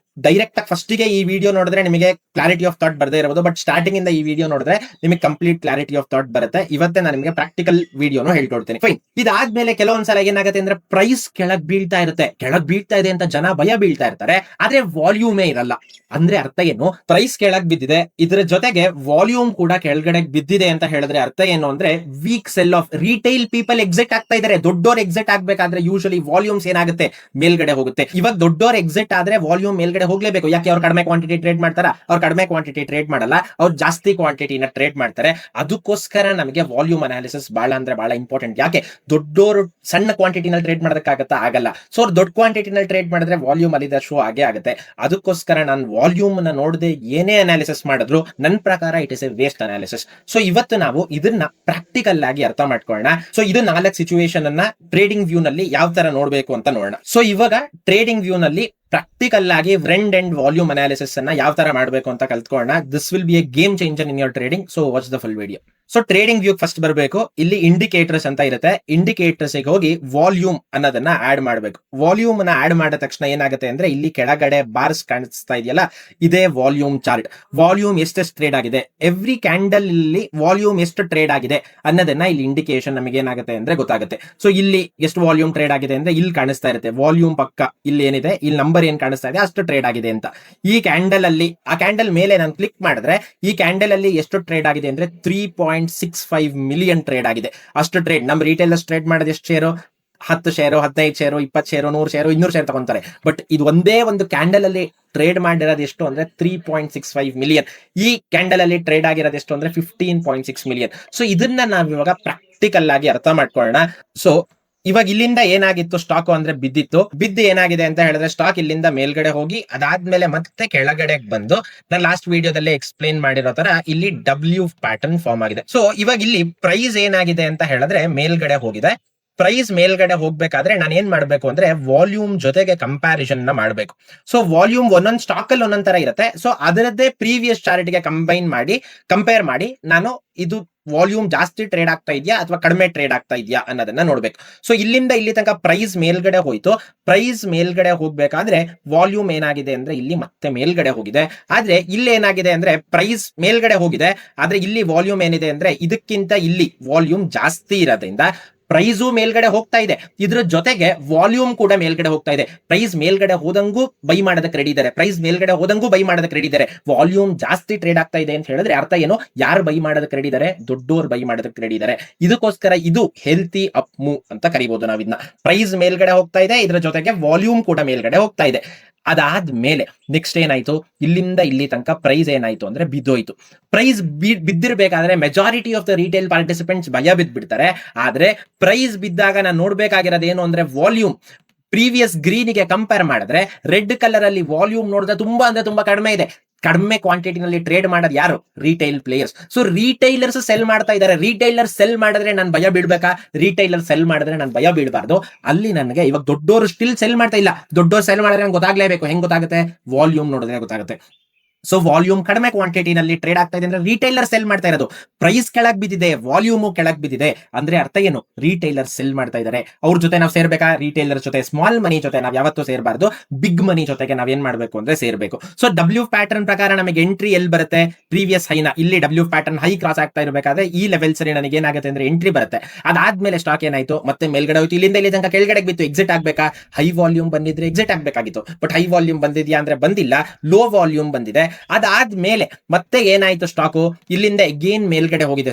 ಡೈರೆಕ್ಟ್ ಆಗಿ ಫಸ್ಟ್ ಗೆ ಈ ವಿಡಿಯೋ ನೋಡಿದ್ರೆ ನಿಮಗೆ ಕ್ಲಾರಿಟಿ ಆಫ್ ಥಾಟ್ ಬರದೇ ಇರಬಹುದು, ಬಟ್ ಸ್ಟಾರ್ಟಿಂಗ್ ಇಂದ ಈ ವಿಡಿಯೋ ನೋಡಿದ್ರೆ ನಿಮಗೆ ಕಂಪ್ಲೀಟ್ ಕ್ಲಾರಿಟಿ ಆಫ್ ಥಾಟ್ ಬರುತ್ತೆ. ಇವತ್ತೇ ನಾನು ನಿಮಗೆ ಪ್ರಾಕ್ಟಿಕಲ್ ವಿಡಿಯೋನು ಹೇಳ್ಕೊಡ್ತೀನಿ. ಫೈನ್. ಇದಾದ್ಮೇಲೆ ಕೆಲವೊಂದ್ಸಲ ಏನಾಗುತ್ತೆ ಅಂದ್ರೆ ಪ್ರೈಸ್ ಕೆಳಗ್ ಬೀಳ್ತಾ ಇರುತ್ತೆ, ಕೆಳಗ್ ಬೀಳ್ತಾ ಇದೆ ಅಂತ ಜನ ಭಯ ಬೀಳ್ತಾ ಇರ್ತಾರೆ, ಆದ್ರೆ ವಾಲ್ಯೂಮೇ ಇರಲ್ಲ. ಅಂದ್ರೆ ಅರ್ಥ ಏನು, ಪ್ರೈಸ್ ಕೆಳಗ್ ಬಿದ್ದಿದೆ, ಇದರ ಜೊತೆಗೆ ವಾಲ್ಯೂಮ್ ಕೂಡ ಕೆಳಗಡೆ ಬಿದ್ದಿದೆ ಅಂತ ಹೇಳಿದ್ರೆ ಅರ್ಥ ಏನು ಅಂದ್ರೆ weak sell of retail people exit ಆಗ್ತಾ ಇದಾರೆ. ದೊಡ್ಡೋರ್ ಎಕ್ಸಿಟ್ ಆಗ್ಬೇಕಾದ್ರೆ ಯೂಶಲಿ ವಾಲ್ಯೂಮ್ಸ್ ಏನಾಗುತ್ತೆ, ಮೇಲ್ಗಡೆ ಹೋಗುತ್ತೆ. ಇವಾಗ ದೊಡ್ಡೋರ್ ಎಕ್ಸಿಟ್ ಆದ್ರೆ ವಾಲ್ಯೂಮ್ ಮೇಲ್ಗಡೆ ಹೋಗ್ಲೇಬೇಕು. ಯಾಕೆ, ಅವ್ರು ಕಡಿಮೆ ಕ್ವಾಂಟಿಟಿ ಟ್ರೇಡ್ ಮಾಡ್ತಾರ? ಅವ್ರು ಕಡಿಮೆ ಕ್ವಾಂಟಿಟಿ ಟ್ರೇಡ್ ಮಾಡಲ್ಲ, ಅವ್ರು ಜಾಸ್ತಿ ಕ್ವಾಂಟಿಟಿನ ಟ್ರೇಡ್ ಮಾಡ್ತಾರೆ. ಅದಕ್ಕೋಸ್ಕರ ನಮಗೆ ವಾಲ್ಯೂಮ್ ಅನಾಲಿಸಿಸ್ ಬಹಳ ಅಂದ್ರೆ ಬಹಳ ಇಂಪಾರ್ಟೆಂಟ್. ಯಾಕೆ, ದೊಡ್ಡೋರು ಸಣ್ಣ ಕ್ವಾಂಟಿಟಿನಲ್ಲಿ ಟ್ರೇಡ್ ಮಾಡೋದಕ್ಕಾಗತ್ತಾ? ಆಗಲ್ಲ. ಸೊ ಅವ್ರು ದೊಡ್ಡ ಕ್ವಾಂಟಿಟಿನಲ್ಲಿ ಟ್ರೇಡ್ ಮಾಡಿದ್ರೆ ವಾಲ್ಯೂಮ್ ಅಲ್ಲಿ ಶೋ ಆಗೇ ಆಗುತ್ತೆ. ಅದಕ್ಕೋಸ್ಕರ ನಾನು ವಾಲ್ಯೂಮ್ ನ ನೋಡದೆ ಏನೇ ಅನಾಲಿಸಿಸ್ ಮಾಡಿದ್ರು ನನ್ನ ಪ್ರಕಾರ it is A waste analysis. So ಇವತ್ತು ನಾವು ಇದನ್ನ ಪ್ರಾಕ್ಟಿಕಲ್ ಆಗಿ ಅರ್ಥ ಮಾಡ್ಕೊಳ್ಳೋಣ. ಸೊ ಇದು 4 ಸಿಚುವೇಶನ್ ಅನ್ನ ಟ್ರೇಡಿಂಗ್ ವ್ಯೂ ನಲ್ಲಿ ಯಾವ ತರ ನೋಡ್ಬೇಕು ಅಂತ ನೋಡೋಣ. ಸೊ ಇವಾಗ ಟ್ರೇಡಿಂಗ್ ವ್ಯೂ ನಲ್ಲಿ ಪ್ರಾಕ್ಟಿಕಲ್ ಆಗಿ ಟ್ರೆಂಡ್ ಅಂಡ್ ವಾಲ್ಯೂಮ್ ಅನಾಲಿಸಿಸ್ ಅನ್ನ ಯಾವ ತರ ಮಾಡಬೇಕು ಅಂತ ಕಲ್ತ್ಕೊಳ್ಳೋಣ. This will be a game changer in your trading. So watch the full video. So TradingView first ಬರಬೇಕು. ಇಲ್ಲಿ ಇಂಡಿಕೇಟರ್ಸ್ ಅಂತ ಇರುತ್ತೆ. ಇಂಡಿಕೇಟರ್ಸ್ ಹೋಗಿ ವಾಲ್ಯೂಮ್ ಅನ್ನೋದನ್ನ ಆಡ್ ಮಾಡಬೇಕು. ವಾಲ್ಯೂಮ್ ಅನ್ನ ಆಡ್ ಮಾಡಿದ ತಕ್ಷಣ ಏನಾಗುತ್ತೆ ಅಂದ್ರೆ ಇಲ್ಲಿ ಕೆಳಗಡೆ ಬಾರ್ಸ್ ಕಾಣಿಸ್ತಾ ಇದೆಯಲ್ಲ, ಇದೇ ವಾಲ್ಯೂಮ್ ಚಾರ್ಟ್. ವಾಲ್ಯೂಮ್ ಎಷ್ಟೆಷ್ಟು ಟ್ರೇಡ್ ಆಗಿದೆ, ಎವ್ರಿ ಕ್ಯಾಂಡಲ್ ಇಲ್ಲಿ ವಾಲ್ಯೂಮ್ ಎಷ್ಟು ಟ್ರೇಡ್ ಆಗಿದೆ ಅನ್ನೋದನ್ನ ಇಲ್ಲಿ ಇಂಡಿಕೇಶನ್ ನಮಗೆ ಏನಾಗುತ್ತೆ ಅಂದ್ರೆ ಗೊತ್ತಾಗುತ್ತೆ. ಸೊ ಇಲ್ಲಿ ಎಷ್ಟು ವಾಲ್ಯೂಮ್ ಟ್ರೇಡ್ ಆಗಿದೆ ಅಂದ್ರೆ ಇಲ್ಲಿ ಕಾಣಿಸ್ತಾ ಇರುತ್ತೆ ವಾಲ್ಯೂಮ್ ಪಕ್ಕ. ಇಲ್ಲಿ ಏನಿದೆ, ಇಲ್ಲಿ ನಂಬರ್ ಏನ್ ಕಾಣಿಸ್ತಾ ಇದೆ ಅಷ್ಟು ಟ್ರೇಡ್ ಆಗಿದೆ ಅಂತ. ಈ ಕ್ಯಾಂಡಲ್ ಅಲ್ಲಿ, ಆ ಕ್ಯಾಂಡಲ್ ಮೇಲೆ ನಾನು ಕ್ಲಿಕ್ ಮಾಡಿದ್ರೆ ಈ ಕ್ಯಾಂಡಲ್ ಅಲ್ಲಿ ಎಷ್ಟು ಟ್ರೇಡ್ ಆಗಿದೆ ಅಂದ್ರೆ 3.65 ಮಿಲಿಯನ್ ಟ್ರೇಡ್ ಆಗಿದೆ. ಅಷ್ಟು ಟ್ರೇಡ್ ನಮ್ಮ ರಿಟೇಲರ್ಸ್ ಟ್ರೇಡ್ ಮಾಡೋದು ಎಷ್ಟು share, 10 share, 15 share, 20 share, 100 share, 200 share ತಗೊಂತಾರೆ. ಬಟ್ ಇದು ಒಂದೇ ಒಂದು ಕ್ಯಾಂಡಲ್ ಅಲ್ಲಿ ಟ್ರೇಡ್ ಮಾಡಿರೋದು ಎಷ್ಟು ಅಂದ್ರೆ 3.65 ಮಿಲಿಯನ್. ಈ ಕ್ಯಾಂಡಲ್ ಅಲ್ಲಿ ಟ್ರೇಡ್ ಆಗಿರೋದು ಎಷ್ಟು ಅಂದ್ರೆ 15.6 ಮಿಲಿಯನ್. ಸೊ ಇದನ್ನ ನಾವು ಇವಾಗ ಪ್ರಾಕ್ಟಿಕಲ್ ಆಗಿ ಅರ್ಥ ಮಾಡ್ಕೊಳ್ಳೋಣ. ಸೊ ಇವಾಗ ಇಲ್ಲಿಂದ ಏನಾಗಿತ್ತು, ಸ್ಟಾಕ್ ಅಂದ್ರೆ ಬಿದ್ದು ಏನಾಗಿದೆ ಅಂತ ಹೇಳಿದ್ರೆ ಸ್ಟಾಕ್ ಇಲ್ಲಿಂದ ಮೇಲ್ಗಡೆ ಹೋಗಿ ಅದಾದ್ಮೇಲೆ ಮತ್ತೆ ಕೆಳಗಡೆ ಬಂದು ನಾನು ಲಾಸ್ಟ್ ವಿಡಿಯೋದಲ್ಲೇ ಎಕ್ಸ್ಪ್ಲೇನ್ ಮಾಡಿರೋ ತರ ಇಲ್ಲಿ ಡಬ್ಲ್ಯೂ ಪ್ಯಾಟರ್ನ್ ಫಾರ್ಮ್ ಆಗಿದೆ. ಸೊ ಇವಾಗ ಇಲ್ಲಿ ಪ್ರೈಸ್ ಏನಾಗಿದೆ ಅಂತ ಹೇಳಿದ್ರೆ ಮೇಲ್ಗಡೆ ಹೋಗಿದೆ. ಪ್ರೈಸ್ ಮೇಲ್ಗಡೆ ಹೋಗ್ಬೇಕಾದ್ರೆ ನಾನು ಏನ್ ಮಾಡ್ಬೇಕು ಅಂದ್ರೆ ವಾಲ್ಯೂಮ್ ಜೊತೆಗೆ ಕಂಪ್ಯಾರಿಸನ್ ನ ಮಾಡ್ಬೇಕು. ಸೊ ವಾಲ್ಯೂಮ್ ಒಂದೊಂದು ಸ್ಟಾಕ್ ಅಲ್ಲಿ ಒಂದೊಂದ್ ತರ ಇರುತ್ತೆ. ಸೊ ಅದರದ್ದೇ ಪ್ರೀವಿಯಸ್ ಚಾರ್ಟ್ ಗೆ ಕಂಪೇರ್ ಮಾಡಿ ನಾನು ಇದು ವಾಲ್ಯೂಮ್ ಜಾಸ್ತಿ ಟ್ರೇಡ್ ಆಗ್ತಾ ಇದೆಯಾ ಅಥವಾ ಕಡಿಮೆ ಟ್ರೇಡ್ ಆಗ್ತಾ ಇದೆಯಾ ಅನ್ನೋದನ್ನ ನೋಡ್ಬೇಕು. ಸೊ ಇಲ್ಲಿಂದ ಇಲ್ಲಿ ತನಕ ಪ್ರೈಸ್ ಮೇಲ್ಗಡೆ ಹೋಯ್ತು. ಪ್ರೈಸ್ ಮೇಲ್ಗಡೆ ಹೋಗ್ಬೇಕಾದ್ರೆ ವಾಲ್ಯೂಮ್ ಏನಾಗಿದೆ ಅಂದ್ರೆ ಇಲ್ಲಿ ಮತ್ತೆ ಮೇಲ್ಗಡೆ ಹೋಗಿದೆ. ಆದ್ರೆ ಇಲ್ಲಿ ಏನಾಗಿದೆ ಅಂದ್ರೆ ಪ್ರೈಸ್ ಮೇಲ್ಗಡೆ ಹೋಗಿದೆ, ಆದ್ರೆ ಇಲ್ಲಿ ವಾಲ್ಯೂಮ್ ಏನಿದೆ ಅಂದ್ರೆ ಇದಕ್ಕಿಂತ ಇಲ್ಲಿ ವಾಲ್ಯೂಮ್ ಜಾಸ್ತಿ ಇರೋದ್ರಿಂದ ಪ್ರೈಸು ಮೇಲ್ಗಡೆ ಹೋಗ್ತಾ ಇದೆ. ಇದ್ರ ಜೊತೆಗೆ ವಾಲ್ಯೂಮ್ ಕೂಡ ಮೇಲ್ಗಡೆ ಹೋಗ್ತಾ ಇದೆ. ಪ್ರೈಸ್ ಮೇಲ್ಗಡೆ ಹೋದಂಗೂ ಬೈ ಮಾಡೋದಕ್ಕೆ ರೆಡಿ ಇದ್ದಾರೆ, ಪ್ರೈಸ್ ಮೇಲ್ಗಡೆ ಹೋದಂಗೂ ಬೈ ಮಾಡೋದಕ್ಕೆ ರೆಡಿ ಇದ್ದಾರೆ. ವಾಲ್ಯೂಮ್ ಜಾಸ್ತಿ ಟ್ರೇಡ್ ಆಗ್ತಾ ಇದೆ ಅಂತ ಹೇಳಿದ್ರೆ ಅರ್ಥ ಏನು, ಯಾರು ಬೈ ಮಾಡೋದಕ್ಕೆ ರೆಡಿ ಇದ್ದಾರೆ, ದೊಡ್ಡೋರು ಬೈ ಮಾಡೋದಕ್ಕೆ ರೆಡಿ ಇದ್ದಾರೆ. ಇದಕ್ಕೋಸ್ಕರ ಇದು ಹೆಲ್ತಿ ಅಪ್ ಮೂವ್ ಅಂತ ಕರಿಬಹುದು ನಾವು ಇದನ್ನ. ಪ್ರೈಸ್ ಮೇಲ್ಗಡೆ ಹೋಗ್ತಾ ಇದೆ, ಇದ್ರ ಜೊತೆಗೆ ವಾಲ್ಯೂಮ್ ಕೂಡ ಮೇಲ್ಗಡೆ ಹೋಗ್ತಾ ಇದೆ. ಅದಾದ್ಮೇಲೆ ನೆಕ್ಸ್ಟ್ ಏನಾಯ್ತು, ಇಲ್ಲಿಂದ ಇಲ್ಲಿ ತನಕ ಪ್ರೈಸ್ ಏನಾಯ್ತು ಅಂದ್ರೆ ಬಿದ್ದೋಯ್ತು. ಪ್ರೈಸ್ ಬಿದ್ದಿರ್ಬೇಕಾದ್ರೆ majority of the retail participants ಭಯ ಬಿದ್ಬಿಡ್ತಾರೆ. ಆದ್ರೆ ಪ್ರೈಸ್ ಬಿದ್ದಾಗ ನಾನು ನೋಡ್ಬೇಕಾಗಿರೋದು ಏನು ಅಂದ್ರೆ ವಾಲ್ಯೂಮ್. ಪ್ರೀವಿಯಸ್ ಗ್ರೀನ್ಗೆ ಕಂಪೇರ್ ಮಾಡಿದ್ರೆ ರೆಡ್ ಕಲರ್ ಅಲ್ಲಿ ವಾಲ್ಯೂಮ್ ನೋಡಿದ್ರೆ ತುಂಬಾ ಕಡಿಮೆ ಇದೆ. ಕಡಿಮೆ ಕ್ವಾಂಟಿಟಿನಲ್ಲಿ ಟ್ರೇಡ್ ಮಾಡೋದು ಯಾರು? Retail players. So retailers sell ಮಾಡ್ತಾ ಇದ್ದಾರೆ. ರಿಟೈಲರ್ಸ್ ಸೆಲ್ ಮಾಡಿದ್ರೆ ನಾನು ಭಯ ಬೀಳ್ಬೇಕಾ? ರಿಟೈಲರ್ ಸೆಲ್ ಮಾಡಿದ್ರೆ ನಾನು ಭಯ ಬೀಳಬಾರ್ದು. ಅಲ್ಲಿ ನನಗೆ ಇವಾಗ ದೊಡ್ಡೋರು ಸ್ಟಿಲ್ ಸೆಲ್ ಮಾಡ್ತಾ ಇಲ್ಲ. ದೊಡ್ಡೋರು ಸೆಲ್ ಮಾಡಿದ್ರೆ ನಂಗೆ ಗೊತ್ತಾಗ್ಲೇಬೇಕು. ಹೆಂಗ್ ಗೊತ್ತಾಗುತ್ತೆ? ವಾಲ್ಯೂಮ್ ನೋಡಿದ್ರೆ ಗೊತ್ತಾಗುತ್ತೆ. ಸೊ ವಾಲ್ಯೂಮ್ ಕಡಿಮೆ ಕ್ವಾಂಟಿಟಿನಲ್ಲಿ ಟ್ರೇಡ್ ಆಗ್ತಾ ಇದೆ ಅಂದ್ರೆ ರಿಟೈಲರ್ ಸೆಲ್ ಮಾಡ್ತಾ ಇರೋದು. ಪ್ರೈಸ್ ಕೆಳಗ್ ಬಿದ್ದಿದೆ, ವಾಲ್ಯೂಮು ಕೆಳಗ್ ಬಿದ್ದಿದೆ ಅಂದ್ರೆ ಅರ್ಥ ಏನು? ರಿಟೈಲರ್ ಸೆಲ್ ಮಾಡ್ತಾ ಇದ್ದಾರೆ. ಅವ್ರ ಜೊತೆ ನಾವು ಸೇರ್ಬೇಕಾ? ರಿಟೈಲರ್ ಜೊತೆ ಸ್ಮಾಲ್ ಮನಿ ಜೊತೆ ನಾವ್ ಯಾವತ್ತೂ ಸೇರ್ಬಾರ್ದು. ಬಿಗ್ ಮನಿ ಜೊತೆಗೆ ನಾವ್ ಏನ್ ಮಾಡ್ಬೇಕು ಅಂದ್ರೆ ಸೇರ್ಬೇಕು. ಸೊ ಡಬ್ಲ್ಯೂ ಪ್ಯಾಟರ್ನ್ ಪ್ರಕಾರ ನಮಗೆ ಎಂಟ್ರಿ ಎಲ್ಲಿ ಬರುತ್ತೆ? ಪ್ರೀವಿಯಸ್ ಹೈನ ಇಲ್ಲಿ ಡಬ್ಲ್ಯೂ ಪ್ಯಾಟರ್ನ್ ಹೈ ಕ್ರಾಸ್ ಆಗ್ತಾ ಇರಬೇಕಾದ್ರೆ ಈ ಲೆವೆಲ್ಸ್ ನನಗೆ ಏನಾಗುತ್ತೆ ಅಂದ್ರೆ ಎಂಟ್ರಿ ಬರುತ್ತೆ. ಅದಾದ್ಮೇಲೆ ಸ್ಟಾಕ್ ಏನಾಯ್ತು? ಮತ್ತೆ ಮೇಲ್ಗಡೆ ಹೋಯ್ತು. ಇಲ್ಲಿಂದ ಇಲ್ಲಿ ತನಕ ಕೆಳಗಡೆ ಬಿತ್ತು. ಎಕ್ಸಿಟ್ ಆಗ್ಬೇಕಾ? ಹೈ ವಾಲ್ಯೂಮ್ ಬಂದಿದ್ರೆ ಎಕ್ಸಿಟ್ ಆಗ್ಬೇಕಾಗಿತ್ತು. ಬಟ್ ಹೈ ವಾಲ್ಯೂಮ್ ಬಂದಿದ್ಯಾ ಅಂದ್ರೆ ಬಂದಿಲ್ಲ, ಲೋ ವಾಲ್ಯೂಮ್ ಬಂದಿದೆ. ಅದಾದ್ಮೇಲೆ ಮತ್ತೆ ಏನಾಯ್ತು? ಸ್ಟಾಕು ಇಲ್ಲಿಂದ ಅಗೇನ್ ಮೇಲ್ಗಡೆ ಹೋಗಿದೆ.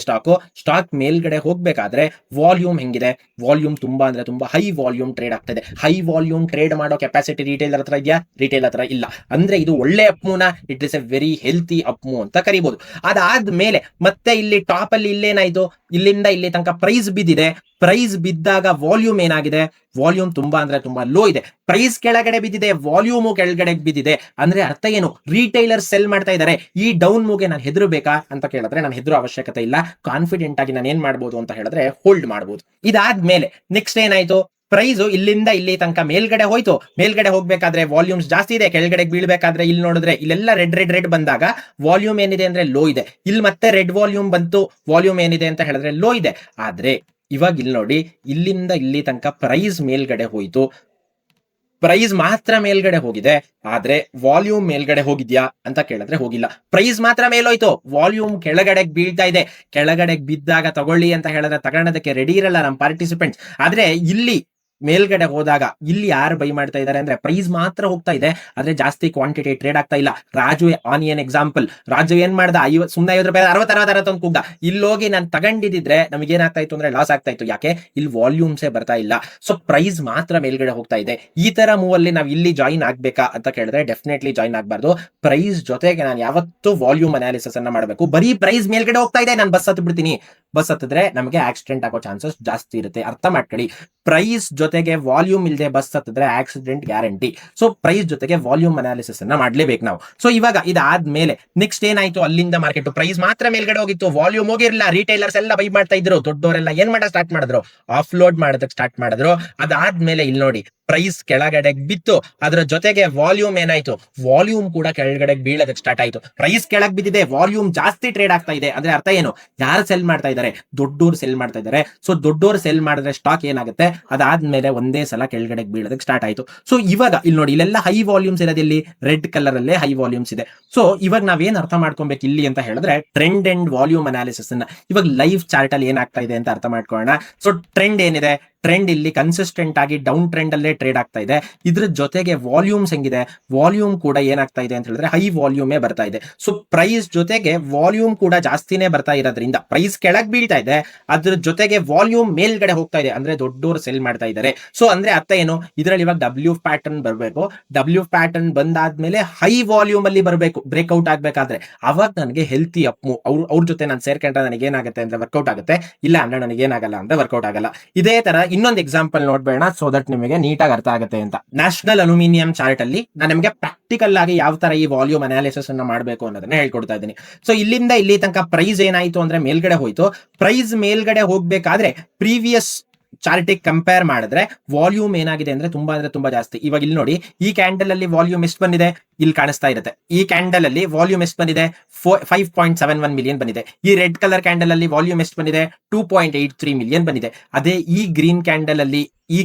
ಸ್ಟಾಕ್ ಮೇಲ್ಗಡೆ ಹೋಗ್ಬೇಕಾದ್ರೆ ವಾಲ್ಯೂಮ್ ಹೆಂಗಿದೆ? ವಾಲ್ಯೂಮ್ ತುಂಬಾ ಹೈ ವಾಲ್ಯೂಮ್ ಟ್ರೇಡ್ ಆಗ್ತಾ ಇದೆ. ಹೈ ವಾಲ್ಯೂಮ್ ಟ್ರೇಡ್ ಮಾಡೋ ಕೆಪಾಸಿಟಿ ರಿಟೇಲರ್ ಹತ್ರ ಇದೆಯಾ? ರಿಟೇಲ್ ಹತ್ರ ಇಲ್ಲ. ಅಂದ್ರೆ ಇದು ಒಳ್ಳೆ ಅಪ್ಮೂನ, it is a very healthy up move ಅಂತ ಕರಿಬಹುದು. ಅದಾದ್ಮೇಲೆ ಮತ್ತೆ ಇಲ್ಲಿ ಟಾಪ್ ಅಲ್ಲಿ ಇಲ್ಲೇನಾಯ್ತು? ಇಲ್ಲಿಂದ ಇಲ್ಲಿ ತನಕ ಪ್ರೈಸ್ ಬಿದ್ದಿದೆ. ಪ್ರೈಸ್ ಬಿದ್ದಾಗ ವಾಲ್ಯೂಮ್ ಏನಾಗಿದೆ? ವಾಲ್ಯೂಮ್ ತುಂಬಾ ಲೋ ಇದೆ. ಪ್ರೈಸ್ ಕೆಳಗಡೆ ಬಿದ್ದಿದೆ, ವಾಲ್ಯೂಮು ಕೆಳಗಡೆ ಬಿದ್ದಿದೆ ಅಂದ್ರೆ ಅರ್ಥ ಏನು? ರಿಟೈಲರ್ ಸೆಲ್ ಮಾಡ್ತಾ ಇದ್ದಾರೆ. ಈ ಡೌನ್ ಮೂವ್ಗೆ ನಾನು ಹೆದರ್ಬೇಕಾ ಅಂತ ಕೇಳಿದ್ರೆ ನಾನು ಹೆದರೋ ಅವಶ್ಯಕತೆ ಇಲ್ಲ. ಕಾನ್ಫಿಡೆಂಟ್ ಆಗಿ ನಾನು ಏನ್ ಮಾಡ್ಬೋದು ಅಂತ ಹೇಳಿದ್ರೆ ಹೋಲ್ಡ್ ಮಾಡ್ಬೋದು. ಇದಾದ್ಮೇಲೆ ನೆಕ್ಸ್ಟ್ ಏನಾಯ್ತು? ಪ್ರೈಸ್ ಇಲ್ಲಿಂದ ಇಲ್ಲಿ ತನಕ ಮೇಲ್ಗಡೆ ಹೋಯ್ತು. ಮೇಲ್ಗಡೆ ಹೋಗ್ಬೇಕಾದ್ರೆ ವಾಲ್ಯೂಮ್ಸ್ ಜಾಸ್ತಿ ಇದೆ. ಕೆಳಗಡೆ ಬೀಳ್ಬೇಕಾದ್ರೆ ಇಲ್ಲಿ ನೋಡಿದ್ರೆ ಇಲ್ಲೆಲ್ಲ ರೆಡ್ ಬಂದಾಗ ವಾಲ್ಯೂಮ್ ಏನಿದೆ ಅಂದ್ರೆ ಲೋ ಇದೆ. ಇಲ್ಲಿ ಮತ್ತೆ ರೆಡ್ ವಾಲ್ಯೂಮ್ ಬಂತು. ವಾಲ್ಯೂಮ್ ಏನಿದೆ ಅಂತ ಹೇಳಿದ್ರೆ ಲೋ ಇದೆ. ಆದ್ರೆ ಇವಾಗ ಇಲ್ಲಿ ನೋಡಿ, ಇಲ್ಲಿಂದ ಇಲ್ಲಿ ತನಕ ಪ್ರೈಸ್ ಮೇಲ್ಗಡೆ ಹೋಯ್ತು. ಪ್ರೈಸ್ ಮಾತ್ರ ಮೇಲ್ಗಡೆ ಹೋಗಿದೆ. ಆದ್ರೆ ವಾಲ್ಯೂಮ್ ಮೇಲ್ಗಡೆ ಹೋಗಿದ್ಯಾ ಅಂತ ಕೇಳಿದ್ರೆ ಹೋಗಿಲ್ಲ. ಪ್ರೈಸ್ ಮಾತ್ರ ಮೇಲೋಯ್ತು, ವಾಲ್ಯೂಮ್ ಕೆಳಗಡೆ ಬೀಳ್ತಾ ಇದೆ. ಕೆಳಗಡೆ ಬಿದ್ದಾಗ ತಗೊಳ್ಳಿ ಅಂತ ಹೇಳಿದ್ರೆ ತಗೊಳ್ಳೋದಕ್ಕೆ ರೆಡಿ ಇರಲ್ಲ ನಮ್ಮ ಪಾರ್ಟಿಸಿಪೆಂಟ್ಸ್. ಆದ್ರೆ ಇಲ್ಲಿ ಮೇಲ್ಗಡೆ ಹೋದಾಗ ಇಲ್ಲಿ ಯಾರು ಬೈ ಮಾಡ್ತಾ ಇದ್ದಾರೆ ಅಂದ್ರೆ ಪ್ರೈಸ್ ಮಾತ್ರ ಹೋಗ್ತಾ ಇದೆ. ಆದ್ರೆ ಜಾಸ್ತಿ ಕ್ವಾಂಟಿಟಿ ಟ್ರೇಡ್ ಆಗ್ತಾ ಇಲ್ಲ. Raju onion example. ರಾಜು ಏನ್ ಮಾಡ್ದ? ಸುಮ್ಮನೆ 50 ರೂಪಾಯಿ 60 ಅಂತ ಕೂಗ್ದ. ಇಲ್ಲಿ ಹೋಗಿ ನಾನು ತಗೊಂಡಿದ್ರೆ ನಮಗೆ ಏನಾಗ್ತಾ ಇತ್ತು ಅಂದ್ರೆ ಲಾಸ್ ಆಗ್ತಾ ಇತ್ತು. ಯಾಕೆ? ಇಲ್ಲಿ ವಾಲ್ಯೂಮ್ಸೇ ಬರ್ತಾ ಇಲ್ಲ. ಸೊ ಪ್ರೈಸ್ ಮಾತ್ರ ಮೇಲ್ಗಡೆ ಹೋಗ್ತಾ ಇದೆ. ಈ ತರ ಮೂವ್ ಅಲ್ಲಿ ನಾವು ಇಲ್ಲಿ ಜಾಯಿನ್ ಆಗ್ಬೇಕಾ ಅಂತ ಕೇಳಿದ್ರೆ ಡೆಫಿನೆಟ್ಲಿ ಜಾಯಿನ್ ಆಗ್ಬಾರ್ದು. ಪ್ರೈಸ್ ಜೊತೆಗೆ ನಾನು ಯಾವತ್ತೂ ವಾಲ್ಯೂಮ್ ಅನಾಲಿಸಿಸ್ ಅನ್ನ ಮಾಡಬೇಕು. ಬರೀ ಪ್ರೈಸ್ ಮೇಲ್ಗಡೆ ಹೋಗ್ತಾ ಇದೆ, ನಾನು ಬಸ್ ಹತ್ತು ಬಿಡ್ತೀನಿ. ಬಸ್ ಹತ್ತಿದ್ರೆ ನಮಗೆ ಆಕ್ಸಿಡೆಂಟ್ ಆಗೋ ಚಾನ್ಸಸ್ ಜಾಸ್ತಿ ಇರುತ್ತೆ. ಅರ್ಥ ಮಾಡ್ಕೊಳ್ಳಿ. ಪ್ರೈಸ್ ಜೊತೆಗೆ ವಾಲ್ಯೂಮ್ ಇಲ್ಲದೆ ಬಸ್ ಹತ್ತಿದ್ರೆ ಆಕ್ಸಿಡೆಂಟ್ ಗ್ಯಾರಂಟಿ. ಸೊ ಪ್ರೈಸ್ ಜೊತೆಗೆ ವಾಲ್ಯೂಮ್ ಅನಾಲಿಸಿಸ್ ಅನ್ನ ಮಾಡ್ಲೇಬೇಕು ನಾವು. ಸೊ ಇವಾಗ ಇದಾದ್ಮೇಲೆ ನೆಕ್ಸ್ಟ್ ಏನಾಯ್ತು? ಅಲ್ಲಿಂದ ಮಾರ್ಕೆಟ್ ಪ್ರೈಸ್ ಮಾತ್ರ ಮೇಲ್ಗಡೆ ಹೋಗಿತ್ತು, ವಾಲ್ಯೂಮ್ ಹೋಗಿರಲಿಲ್ಲ. ರಿಟೈಲರ್ಸ್ ಎಲ್ಲ ಬೈ ಮಾಡ್ತಾ ಇದ್ರು. ದೊಡ್ಡವರೆಲ್ಲ ಏನ್ ಮಾಡ ಸ್ಟಾರ್ಟ್ ಮಾಡಿದ್ರು? ಆಫ್ಲೋಡ್ ಮಾಡೋದಕ್ಕೆ ಸ್ಟಾರ್ಟ್ ಮಾಡಿದ್ರು. ಅದಾದ್ಮೇಲೆ ಇಲ್ಲಿ ನೋಡಿ, ಪ್ರೈಸ್ ಕೆಳಗಡೆ ಬಿತ್ತು. ಅದರ ಜೊತೆಗೆ ವಾಲ್ಯೂಮ್ ಏನಾಯ್ತು? ವಾಲ್ಯೂಮ್ ಕೂಡ ಕೆಳಗಡೆ ಬೀಳೋದಕ್ಕೆ ಸ್ಟಾರ್ಟ್ ಆಯ್ತು. ಪ್ರೈಸ್ ಕೆಳಗೆ ಬಿದ್ದಿದೆ, ವಾಲ್ಯೂಮ್ ಜಾಸ್ತಿ ಟ್ರೇಡ್ ಆಗ್ತಾ ಇದೆ. ಅಂದ್ರೆ ಅರ್ಥ ಏನು? ಯಾರು ಸೆಲ್ ಮಾಡ್ತಾ ಇದ್ದಾರೆ? ದೊಡ್ಡೋರು ಸೆಲ್ ಮಾಡ್ತಾ ಇದ್ದಾರೆ. ಸೊ ದೊಡ್ಡೋರು ಸೆಲ್ ಮಾಡಿದ್ರೆ ಸ್ಟಾಕ್ ಏನಾಗುತ್ತೆ? ಅದಾದ್ಮೇಲೆ ಒಂದೇ ಸಲ ಕೆಳಗಡೆ ಬೀಳೋದಕ್ಕೆ ಸ್ಟಾರ್ಟ್ ಆಯ್ತು. ಸೊ ಇವಾಗ ಇಲ್ಲಿ ನೋಡಿ, ಇಲ್ಲೆಲ್ಲ ಹೈ ವಾಲ್ಯೂಮ್ಸ್ ಇರೋದಿಲ್ಲಿ ರೆಡ್ ಕಲರ್ ಅಲ್ಲೇ ಹೈ ವಾಲ್ಯೂಮ್ಸ್ ಇದೆ. ಸೊ ಇವಾಗ ನಾವೇನ್ ಅರ್ಥ ಮಾಡ್ಕೊಬೇಕು ಇಲ್ಲಿ ಅಂತ ಹೇಳಿದ್ರೆ ಟ್ರೆಂಡ್ ಅಂಡ್ ವಾಲ್ಯೂಮ್ ಅನಾಲಿಸಿಸ್ ಅನ್ನ ಇವಾಗ ಲೈವ್ ಚಾರ್ಟ್ ಅಲ್ಲಿ ಏನಾಗ್ತಾ ಇದೆ ಅಂತ ಅರ್ಥ ಮಾಡ್ಕೊಳ್ಳೋಣ. ಸೊ ಟ್ರೆಂಡ್ ಏನಿದೆ? ಟ್ರೆಂಡ್ ಇಲ್ಲಿ ಕನ್ಸಿಸ್ಟೆಂಟ್ ಆಗಿ ಡೌನ್ ಟ್ರೆಂಡ್ ಅಲ್ಲೇ ಟ್ರೇಡ್ ಆಗ್ತಾ ಇದೆ. ಇದ್ರ ಜೊತೆಗೆ ವಾಲ್ಯೂಮ್ಸ್ ಹೆಂಗಿದೆ? ವಾಲ್ಯೂಮ್ ಕೂಡ ಏನಾಗ್ತಾ ಇದೆ ಅಂತ ಹೇಳಿದ್ರೆ ಹೈ ವಾಲ್ಯೂಮೇ ಬರ್ತಾ ಇದೆ. ಸೊ ಪ್ರೈಸ್ ಜೊತೆಗೆ ವಾಲ್ಯೂಮ್ ಕೂಡ ಜಾಸ್ತಿನೇ ಬರ್ತಾ ಇರೋದ್ರಿಂದ ಪ್ರೈಸ್ ಕೆಳಗ್ ಬೀಳ್ತಾ ಇದೆ. ಅದ್ರ ಜೊತೆಗೆ ವಾಲ್ಯೂಮ್ ಮೇಲ್ಗಡೆ ಹೋಗ್ತಾ ಇದೆ. ಅಂದ್ರೆ ದೊಡ್ಡೋರು ಸೆಲ್ ಮಾಡ್ತಾ ಇದ್ದಾರೆ. ಸೊ ಅಂದ್ರೆ ಅರ್ಥ ಏನು? ಇದರಲ್ಲಿ ಇವಾಗ ಡಬ್ಲ್ಯೂ ಪ್ಯಾಟರ್ನ್ ಬರಬೇಕು. ಡಬ್ಲ್ಯೂ ಪ್ಯಾಟರ್ನ್ ಬಂದಾದ್ಮೇಲೆ ಹೈ ವಾಲ್ಯೂಮ್ ಅಲ್ಲಿ ಬರಬೇಕು. ಬ್ರೇಕ್ಔಟ್ ಆಗ್ಬೇಕಾದ್ರೆ ಅವಾಗ ನನಗೆ ಹೆಲ್ತಿ ಅಪ್ ಅವ್ರ ಜೊತೆ ನಾನು ಸೇರ್ಕೊಂಡ್ರೆ ನನಗೆ ಏನಾಗುತ್ತೆ ಅಂದ್ರೆ ವರ್ಕೌಟ್ ಆಗುತ್ತೆ. ಇಲ್ಲ ಅಂದ್ರೆ ನನಗೆ ಏನಾಗಲ್ಲ ಅಂದ್ರೆ ವರ್ಕೌಟ್ ಆಗಲ್ಲ. ಇದೇ ತರ ಇನ್ನೊಂದು ಎಕ್ಸಾಂಪಲ್ ನೋಡ್ಬೇಡ, ಸೋ ದಟ್ ನಿಮಗೆ ನೀಟಾಗಿ ಅರ್ಥ ಆಗುತ್ತೆ ಅಂತ. ನ್ಯಾಷನಲ್ ಅಲ್ಯೂಮಿನಿಯಂ ಚಾರ್ಟ್ ಅಲ್ಲಿ ನಾನು ನಿಮಗೆ ಪ್ರಾಕ್ಟಿಕಲ್ ಆಗಿ ಯಾವ ತರ ಈ ವಾಲ್ಯೂಮ್ ಅನಾಲಿಸಿಸ್ ಅನ್ನ ಮಾಡಬೇಕು ಅನ್ನೋದನ್ನ ಹೇಳ್ಕೊಡ್ತಾ ಇದ್ದೀನಿ. ಸೊ ಇಲ್ಲಿಂದ ಇಲ್ಲಿ ತನಕ ಪ್ರೈಸ್ ಏನಾಯ್ತು ಅಂದ್ರೆ ಮೇಲ್ಗಡೆ ಹೋಯ್ತು. ಪ್ರೈಸ್ ಮೇಲ್ಗಡೆ ಹೋಗ್ಬೇಕಾದ್ರೆ ಪ್ರೀವಿಯಸ್ ಚಾರ್ಟಿಗೆ ಕಂಪೇರ್ ಮಾಡಿದ್ರೆ ವಾಲ್ಯೂಮ್ ಏನಾಗಿದೆ ಅಂದ್ರೆ ತುಂಬಾ ಜಾಸ್ತಿ. ಇವಾಗ ಇಲ್ಲಿ ನೋಡಿ, ಈ ಕ್ಯಾಂಡಲ್ ಅಲ್ಲಿ ವಾಲ್ಯೂಮ್ ಎಷ್ಟು ಬಂದಿದೆ? ಇಲ್ಲಿ ಕಾಣಿಸ್ತಾ ಇರುತ್ತೆ. ಈ ಕ್ಯಾಂಡಲ್ ಅಲ್ಲಿ ವಾಲ್ಯೂಮ್ ಎಷ್ಟು ಬಂದಿದೆ? 5.71 ಮಿಲಿಯನ್ ಬಂದಿದೆ. ಈ ರೆಡ್ ಕಲರ್ ಕ್ಯಾಂಡಲ್ ಅಲ್ಲಿ ವಾಲ್ಯೂಮ್ ಎಷ್ಟು ಬಂದಿದೆ? 2.83 ಮಿಲಿಯನ್ ಬಂದಿದೆ. ಅದೇ ಈ ಗ್ರೀನ್ ಕ್ಯಾಂಡಲ್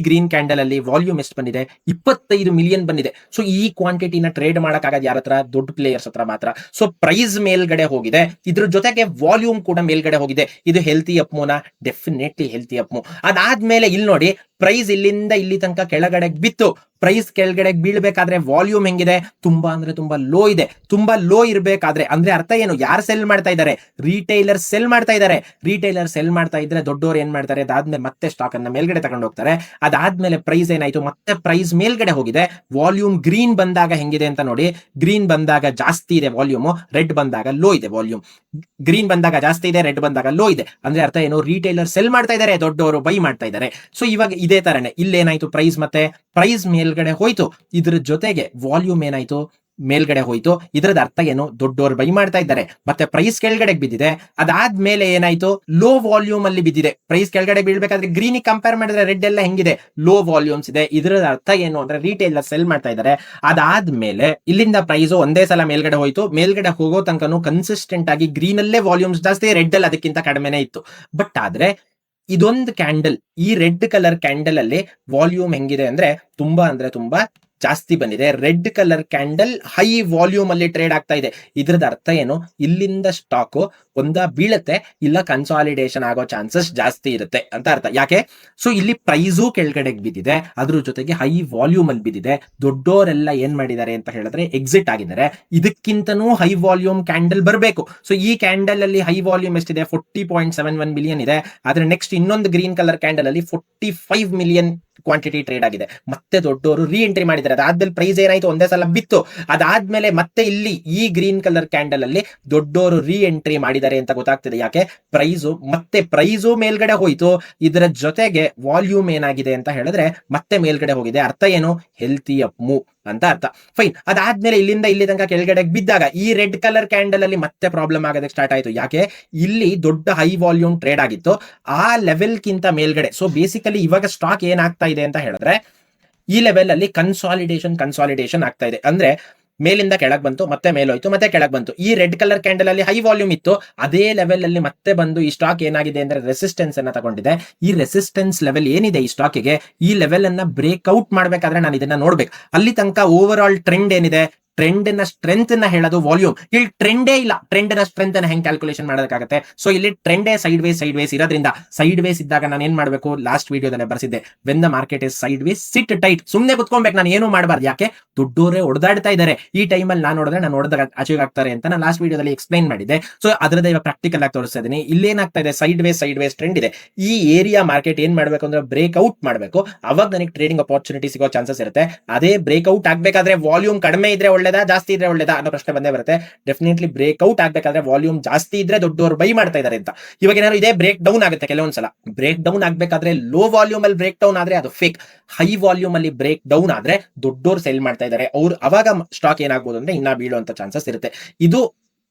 ಅಲ್ಲಿ ವಾಲ್ಯೂಮ್ ಎಷ್ಟು ಬಂದಿದೆ? 25 ಮಿಲಿಯನ್ ಬಂದಿದೆ. ಸೊ ಈ ಕ್ವಾಂಟಿಟಿನ ಟ್ರೇಡ್ ಮಾಡಕ್ಕಾಗದು ಯಾರ ಹತ್ರ? ದೊಡ್ಡ ಪ್ಲೇಯರ್ಸ್ ಹತ್ರ ಮಾತ್ರ. ಸೊ ಪ್ರೈಸ್ ಮೇಲ್ಗಡೆ ಹೋಗಿದೆ, ಇದ್ರ ಜೊತೆಗೆ ವಾಲ್ಯೂಮ್ ಕೂಡ ಮೇಲ್ಗಡೆ ಹೋಗಿದೆ. ಇದು ಹೆಲ್ತಿ ಅಪ್ ಮೂನ? Definitely healthy up move. ಅದಾದ್ಮೇಲೆ ಇಲ್ಲಿ ನೋಡಿ, ಪ್ರೈಸ್ ಇಲ್ಲಿಂದ ಇಲ್ಲಿ ತನಕ ಕೆಳಗಡೆ ಬಿತ್ತು. ಪ್ರೈಸ್ ಕೆಳಗಡೆ ಬೀಳ್ಬೇಕಾದ್ರೆ ವಾಲ್ಯೂಮ್ ಹೆಂಗಿದೆ, ತುಂಬಾ ಅಂದ್ರೆ ತುಂಬಾ ಲೋ ಇದೆ. ತುಂಬಾ ಲೋ ಇರಬೇಕಾದ್ರೆ ಅಂದ್ರೆ ಅರ್ಥ ಏನು, ಯಾರು ಸೆಲ್ ಮಾಡ್ತಾ ಇದ್ದಾರೆ, ರಿಟೈಲರ್ ಸೆಲ್ ಮಾಡ್ತಾ ಇದ್ದಾರೆ. ರಿಟೈಲರ್ ಸೆಲ್ ಮಾಡ್ತಾ ಇದ್ರೆ ದೊಡ್ಡವರು ಏನ್ ಮಾಡ್ತಾರೆ, ಅದಾದ್ಮೇಲೆ ಮತ್ತೆ ಸ್ಟಾಕ್ ಅನ್ನ ಮೇಲ್ಗಡೆ ತಗೊಂಡು ಹೋಗ್ತಾರೆ. ಅದಾದ್ಮೇಲೆ ಪ್ರೈಸ್ ಏನಾಯ್ತು, ಮತ್ತೆ ಪ್ರೈಸ್ ಮೇಲ್ಗಡೆ ಹೋಗಿದೆ. ವಾಲ್ಯೂಮ್ ಗ್ರೀನ್ ಬಂದಾಗ ಹೆಂಗಿದೆ ಅಂತ ನೋಡಿ. ಗ್ರೀನ್ ಬಂದಾಗ ಜಾಸ್ತಿ ಇದೆ ವಾಲ್ಯೂಮ್, ರೆಡ್ ಬಂದಾಗ ಲೋ ಇದೆ ವಾಲ್ಯೂಮ್. ಗ್ರೀನ್ ಬಂದಾಗ ಜಾಸ್ತಿ ಇದೆ, ರೆಡ್ ಬಂದಾಗ ಲೋ ಇದೆ. ಅಂದ್ರೆ ಅರ್ಥ ಏನು, ರಿಟೈಲರ್ ಸೆಲ್ ಮಾಡ್ತಾ ಇದ್ದಾರೆ, ದೊಡ್ಡವರು ಬೈ ಮಾಡ್ತಾ ಇದ್ದಾರೆ. ಸೊ ಇವಾಗ ಇದೇ ತರನೇ ಇಲ್ಲೇನಾಯ್ತು, ಪ್ರೈಸ್ ಮತ್ತೆ ಪ್ರೈಸ್ ಮೇಲ್ಗಡೆ ಹೋಯ್ತು, ಇದ್ರ ಜೊತೆಗೆ ವಾಲ್ಯೂಮ್ ಏನಾಯ್ತು ಮೇಲ್ಗಡೆ ಹೋಯ್ತು. ಇದರದ ಅರ್ಥ ಏನು, ದೊಡ್ಡವರು ಬೈ ಮಾಡ್ತಾ ಇದ್ದಾರೆ, ಮತ್ತೆ ಪ್ರೈಸ್ ಕೆಳಗಡೆ ಬಿದ್ದಿದೆ. ಅದಾದ್ಮೇಲೆ ಏನಾಯ್ತು, ಲೋ ವಾಲ್ಯೂಮ್ ಅಲ್ಲಿ ಬಿದ್ದಿದೆ. ಪ್ರೈಸ್ ಕೆಳಗಡೆ ಬೀಳ್ಬೇಕಾದ್ರೆ ಗ್ರೀನ್ ಕಂಪೇರ್ ಮಾಡಿದ್ರೆ ರೆಡ್ ಎಲ್ಲ ಹೆಂಗಿದೆ, ಲೋ ವಾಲ್ಯೂಮ್ಸ್ ಇದೆ. ಇದರ ಅರ್ಥ ಏನು ಅಂದ್ರೆ ರಿಟೇಲರ್ ಸೆಲ್ ಮಾಡ್ತಾ ಇದ್ದಾರೆ. ಅದಾದ್ಮೇಲೆ ಇಲ್ಲಿಂದ ಪ್ರೈಸ್ ಒಂದೇ ಸಲ ಮೇಲ್ಗಡೆ ಹೋಯ್ತು. ಮೇಲ್ಗಡೆ ಹೋಗೋ ತನಕನು ಕನ್ಸಿಸ್ಟೆಂಟ್ ಆಗಿ ಗ್ರೀನ್ ಅಲ್ಲೇ ವಾಲ್ಯೂಮ್ಸ್ ಜಾಸ್ತಿ, ರೆಡ್ ಅಲ್ಲಿ ಅದಕ್ಕಿಂತ ಕಡಿಮೆನೇ ಇತ್ತು. ಬಟ್ ಆದ್ರೆ ಇದೊಂದು ಕ್ಯಾಂಡಲ್, ಈ ರೆಡ್ ಕಲರ್ ಕ್ಯಾಂಡಲ್ ಅಲ್ಲಿ ವಾಲ್ಯೂಮ್ ಹೆಂಗಿದೆ ಅಂದ್ರೆ ತುಂಬಾ ಜಾಸ್ತಿ ಬಂದಿದೆ. Red colour candle high volume ಅಲ್ಲಿ ಟ್ರೇಡ್ ಆಗ್ತಾ ಇದೆ. ಇದ್ರದ ಅರ್ಥ ಏನು, ಇಲ್ಲಿಂದ ಸ್ಟಾಕ್ ಒಂದ ಬೀಳುತ್ತೆ, ಇಲ್ಲ ಕನ್ಸಾಲಿಡೇಷನ್ ಆಗೋ ಚಾನ್ಸಸ್ ಜಾಸ್ತಿ ಇರುತ್ತೆ ಅಂತ ಅರ್ಥ. ಯಾಕೆ, ಸೊ ಇಲ್ಲಿ ಪ್ರೈಸು ಕೆಳಗಡೆಗೆ ಬಿದ್ದಿದೆ, ಅದ್ರ ಜೊತೆಗೆ ಹೈ ವಾಲ್ಯೂಮ್ ಅಲ್ಲಿ ಬಿದ್ದಿದೆ. ದೊಡ್ಡೋರೆಲ್ಲ ಏನ್ ಮಾಡಿದ್ದಾರೆ ಅಂತ ಹೇಳಿದ್ರೆ ಎಕ್ಸಿಟ್ ಆಗಿದ್ದಾರೆ. ಇದಕ್ಕಿಂತನೂ ಹೈ ವಾಲ್ಯೂಮ್ ಕ್ಯಾಂಡಲ್ ಬರಬೇಕು. ಸೊ ಈ ಕ್ಯಾಂಡಲ್ ಅಲ್ಲಿ ಹೈ ವಾಲ್ಯೂಮ್ ಎಷ್ಟಿದೆ, 40.71 ಮಿಲಿಯನ್ ಇದೆ. ಆದ್ರೆ ನೆಕ್ಸ್ಟ್ ಇನ್ನೊಂದು ಗ್ರೀನ್ ಕಲರ್ ಕ್ಯಾಂಡಲ್ ಅಲ್ಲಿ 45 ಮಿಲಿಯನ್ ಕ್ವಾಂಟಿಟಿ ಟ್ರೇಡ್ ಆಗಿದೆ. ಮತ್ತೆ ದೊಡ್ಡವರು ರೀ ಎಂಟ್ರಿ ಮಾಡಿದ್ದಾರೆ. ಅದಾದ್ಮೇಲೆ ಪ್ರೈಸ್ ಏನಾಯ್ತು, ಒಂದೇ ಸಲ ಬಿತ್ತು. ಅದಾದ್ಮೇಲೆ ಮತ್ತೆ ಇಲ್ಲಿ ಈ ಗ್ರೀನ್ ಕಲರ್ ಕ್ಯಾಂಡಲ್ ಅಲ್ಲಿ ದೊಡ್ಡವರು ರೀ ಎಂಟ್ರಿ ಮಾಡಿದ್ದಾರೆ ಅಂತ ಗೊತ್ತಾಗ್ತಿದೆ. ಯಾಕೆ, ಪ್ರೈಸು ಮೇಲ್ಗಡೆ ಹೋಯ್ತು, ಇದರ ಜೊತೆಗೆ ವಾಲ್ಯೂಮ್ ಏನಾಗಿದೆ ಅಂತ ಹೇಳಿದ್ರೆ ಮತ್ತೆ ಮೇಲ್ಗಡೆ ಹೋಗಿದೆ. ಅರ್ಥ ಏನು, ಹೆಲ್ತಿ ಅಪ್ ಮೂವ್ ಅಂತ ಅರ್ಥ. ಫೈನ್. ಅದಾದ್ಮೇಲೆ ಇಲ್ಲಿಂದ ಇಲ್ಲಿ ತನಕ ಕೆಳಗಡೆ ಬಿದ್ದಾಗ ಈ ರೆಡ್ ಕಲರ್ ಕ್ಯಾಂಡಲ್ ಅಲ್ಲಿ ಮತ್ತೆ ಪ್ರಾಬ್ಲಮ್ ಆಗೋದಕ್ಕೆ ಸ್ಟಾರ್ಟ್ ಆಯ್ತು. ಯಾಕೆ, ಇಲ್ಲಿ ದೊಡ್ಡ ಹೈ ವಾಲ್ಯೂಮ್ ಟ್ರೇಡ್ ಆಗಿತ್ತು, ಆ ಲೆವೆಲ್ ಕಿಂತ ಮೇಲ್ಗಡೆ. ಸೊ ಬೇಸಿಕಲಿ ಇವಾಗ ಸ್ಟಾಕ್ ಏನಾಗ್ತಾ ಇದೆ ಅಂತ ಹೇಳಿದ್ರೆ ಈ ಲೆವೆಲ್ ಅಲ್ಲಿ ಕನ್ಸಾಲಿಡೇಷನ್ ಆಗ್ತಾ ಇದೆ. ಅಂದ್ರೆ ಮೇಲಿಂದ ಕೆಳಗ್ ಬಂತು, ಮತ್ತೆ ಮೇಲೋಯ್ತು, ಮತ್ತೆ ಕೆಳಗ್ ಬಂತು. ಈ ರೆಡ್ ಕಲರ್ ಕ್ಯಾಂಡಲ್ ಅಲ್ಲಿ ಹೈ ವಾಲ್ಯೂಮ್ ಇತ್ತು, ಅದೇ ಲೆವೆಲ್ ಅಲ್ಲಿ ಮತ್ತೆ ಬಂದು ಈ ಸ್ಟಾಕ್ ಏನಾಗಿದೆ ಅಂದ್ರೆ ರೆಸಿಸ್ಟೆನ್ಸ್ ಅನ್ನ ತಗೊಂಡಿದೆ. ಈ ರೆಸಿಸ್ಟೆನ್ಸ್ ಲೆವೆಲ್ ಏನಿದೆ ಈ ಸ್ಟಾಕಿಗೆ, ಈ ಲೆವೆಲ್ ಅನ್ನ ಬ್ರೇಕ್ಔಟ್ ಮಾಡ್ಬೇಕಾದ್ರೆ ನಾನು ಇದನ್ನ ನೋಡ್ಬೇಕು. ಅಲ್ಲಿ ತನಕ ಓವರ್ ಆಲ್ ಟ್ರೆಂಡ್ ಏನಿದೆ, ಟ್ರೆಂಡ್ ನ ಸ್ಟ್ರೆಂತ್ ನ ಹೇಳೋದು ವಾಲ್ಯೂಮ್. ಇಲ್ಲಿ ಟ್ರೆಂಡೇ ಇಲ್ಲ, ಟ್ರೆಂಡ್ ನ ಸ್ಟ್ರೆಂತ್ ಅನ್ನ ಹೆಂಗ್ ಕ್ಯಾಲ್ಕುಲೇಷನ್ ಮಾಡೋದಕ್ಕಾಗತ್ತೆ. ಸೊ ಇಲ್ಲಿ ಟ್ರೆಂಡೇ ಸೈಡ್ ವೇಸ್ ಇರೋದ್ರಿಂದ, ಸೈಡ್ ವೇಸ್ ಇದ್ದಾಗ ನಾನು ಏನ್ ಮಾಡ್ಬೇಕು, ಲಾಸ್ಟ್ ವಿಡಿಯೋದಲ್ಲೇ ಬರ್ಸಿದ್ದೆ, when the market is sideways sit tight. ಸುಮ್ನೆ ಕುತ್ಕೊಬೇಕು, ನಾನು ಏನು ಮಾಡಬಾರ್ದು. ಯಾಕೆ, ದೊಡ್ಡೋರೇ ಹೊಡೆದಾಡ್ತಾ ಇದ್ದಾರೆ. ಈ ಟೈಮಲ್ಲಿ ನಾನು ಹೊಡೆದಾಗ ಅಚೀವ್ ಆಗ್ತಾರೆ ಅಂತ ನಾನು ಲಾಸ್ಟ್ ವಿಡಿಯೋದಲ್ಲಿ ಎಕ್ಸ್ಪ್ಲೈನ್ ಮಾಡಿದ್ದೆ. ಸೊ ಅದರದ್ದು ಇವಾಗ ಪ್ರಾಕ್ಟಿಕಲ್ ಆಗಿ ತೋರಿಸ್ತಾ ಇದ್ದೀನಿ. ಇಲ್ಲೇನಾಗ್ತಾ ಇದೆ, ಸೈಡ್ ವೇಸ್ ಟ್ರೆಂಡ್ ಇದೆ. ಈ ಏರಿಯಾ ಮಾರ್ಕೆಟ್ ಏನ್ ಮಾಡ್ಬೇಕು ಅಂದ್ರೆ ಬ್ರೇಕ್ಔಟ್ ಮಾಡಬೇಕು. ಅವಾಗ ನನಗೆ ಟ್ರೇಡಿಂಗ್ ಅಪಾರ್ಚುನಿಟಿ ಸಿಗೋ ಚಾನ್ಸಸ್ ಇರುತ್ತೆ. ಅದೇ ಬ್ರೇಕ್ಔಟ್ ಆಗ್ಬೇಕಾದ್ರೆ ವಾಲ್ಯೂಮ್ ಕಡಿಮೆ ಇದ್ರೆ ಒಳ್ಳೇದಾ, ಜಾಸ್ತಿ ಇದ್ರೆ ಒಳ್ಳೇದಾ ಅನ್ನೋ ಪ್ರಶ್ನೆ ಬಂದೇ ಬರುತ್ತೆ. ಡೆಫಿನೆಟ್ಲಿ ಬ್ರೇಕ್ಔಟ್ ಆಗ್ಬೇಕಾದ್ರೆ ವಾಲ್ಯೂಮ್ ಜಾಸ್ತಿ ಇದ್ರೆ ದೊಡ್ಡವರು ಬೈ ಮಾಡ್ತಾ ಇದ್ದಾರೆ ಅಂತ. ಇವಾಗ ಏನಾದ್ರು ಇದೇ ಬ್ರೇಕ್ ಡೌನ್ ಆಗುತ್ತೆ ಕೆಲವೊಂದ್ಸಲ. ಬ್ರೇಕ್ ಡೌನ್ ಆಗ್ಬೇಕಾದ್ರೆ ಲೋ ವಾಲ್ಯೂಮ್ ಅಲ್ಲಿ ಬ್ರೇಕ್ ಡೌನ್ ಆದ್ರೆ ಅದು ಫೇಕ್. ಹೈ ವಾಲ್ಯೂಮ್ ಅಲ್ಲಿ ಬ್ರೇಕ್ ಡೌನ್ ಆದ್ರೆ ದೊಡ್ಡವರು ಸೆಲ್ ಮಾಡ್ತಾ ಇದ್ದಾರೆ. ಅವ್ರು ಅವಾಗ ಸ್ಟಾಕ್ ಏನಾಗಬಹುದು ಅಂದ್ರೆ ಇನ್ನ ಬೀಳುವಂತ ಚಾನ್ಸಸ್ ಇರುತ್ತೆ. ಇದು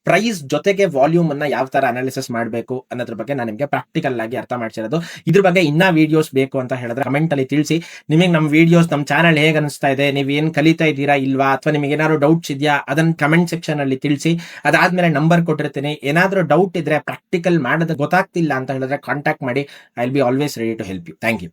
ಪ್ರೈಸ್ ಜೊತೆಗೆ ವಾಲ್ಯೂಮ್ ಅನ್ನ ಯಾವ ತರ ಅನಾಲಿಸಿಸ್ ಮಾಡಬೇಕು ಅನ್ನೋದ್ರ ಬಗ್ಗೆ ನಾನು ನಿಮಗೆ ಪ್ರಾಕ್ಟಿಕಲ್ ಆಗಿ ಅರ್ಥ ಮಾಡಿಸಿರೋದು. ಇದ್ರ ಬಗ್ಗೆ ಇನ್ನ ವಿಡಿಯೋಸ್ ಬೇಕು ಅಂತ ಹೇಳಿದ್ರೆ ಕಮೆಂಟ್ ಅಲ್ಲಿ ತಿಳಿಸಿ. ನಿಮಗೆ ನಮ್ಮ ವಿಡಿಯೋಸ್, ನಮ್ಮ ಚಾನಲ್ ಹೇಗೆ ಅನಿಸ್ತಾ ಇದೆ, ನೀವು ಏನ್ ಕಲಿತಾ ಇದ್ದೀರಾ ಇಲ್ವಾ, ಅಥವಾ ನಿಮಗೆ ಏನಾದ್ರು ಡೌಟ್ಸ್ ಇದೆಯಾ, ಅದನ್ನ ಕಮೆಂಟ್ ಸೆಕ್ಷನ್ ಅಲ್ಲಿ ತಿಳಿಸಿ. ಅದಾದ್ಮೇಲೆ ನಂಬರ್ ಕೊಟ್ಟಿರ್ತೀನಿ, ಏನಾದ್ರೂ ಡೌಟ್ ಇದ್ರೆ ಪ್ರಾಕ್ಟಿಕಲ್ ಮಾಡೋದು ಗೊತ್ತಾಗ್ತಿಲ್ಲ ಅಂತ ಹೇಳಿದ್ರೆ ಕಾಂಟ್ಯಾಕ್ಟ್ ಮಾಡಿ. I will be always ready to help you. Thank you.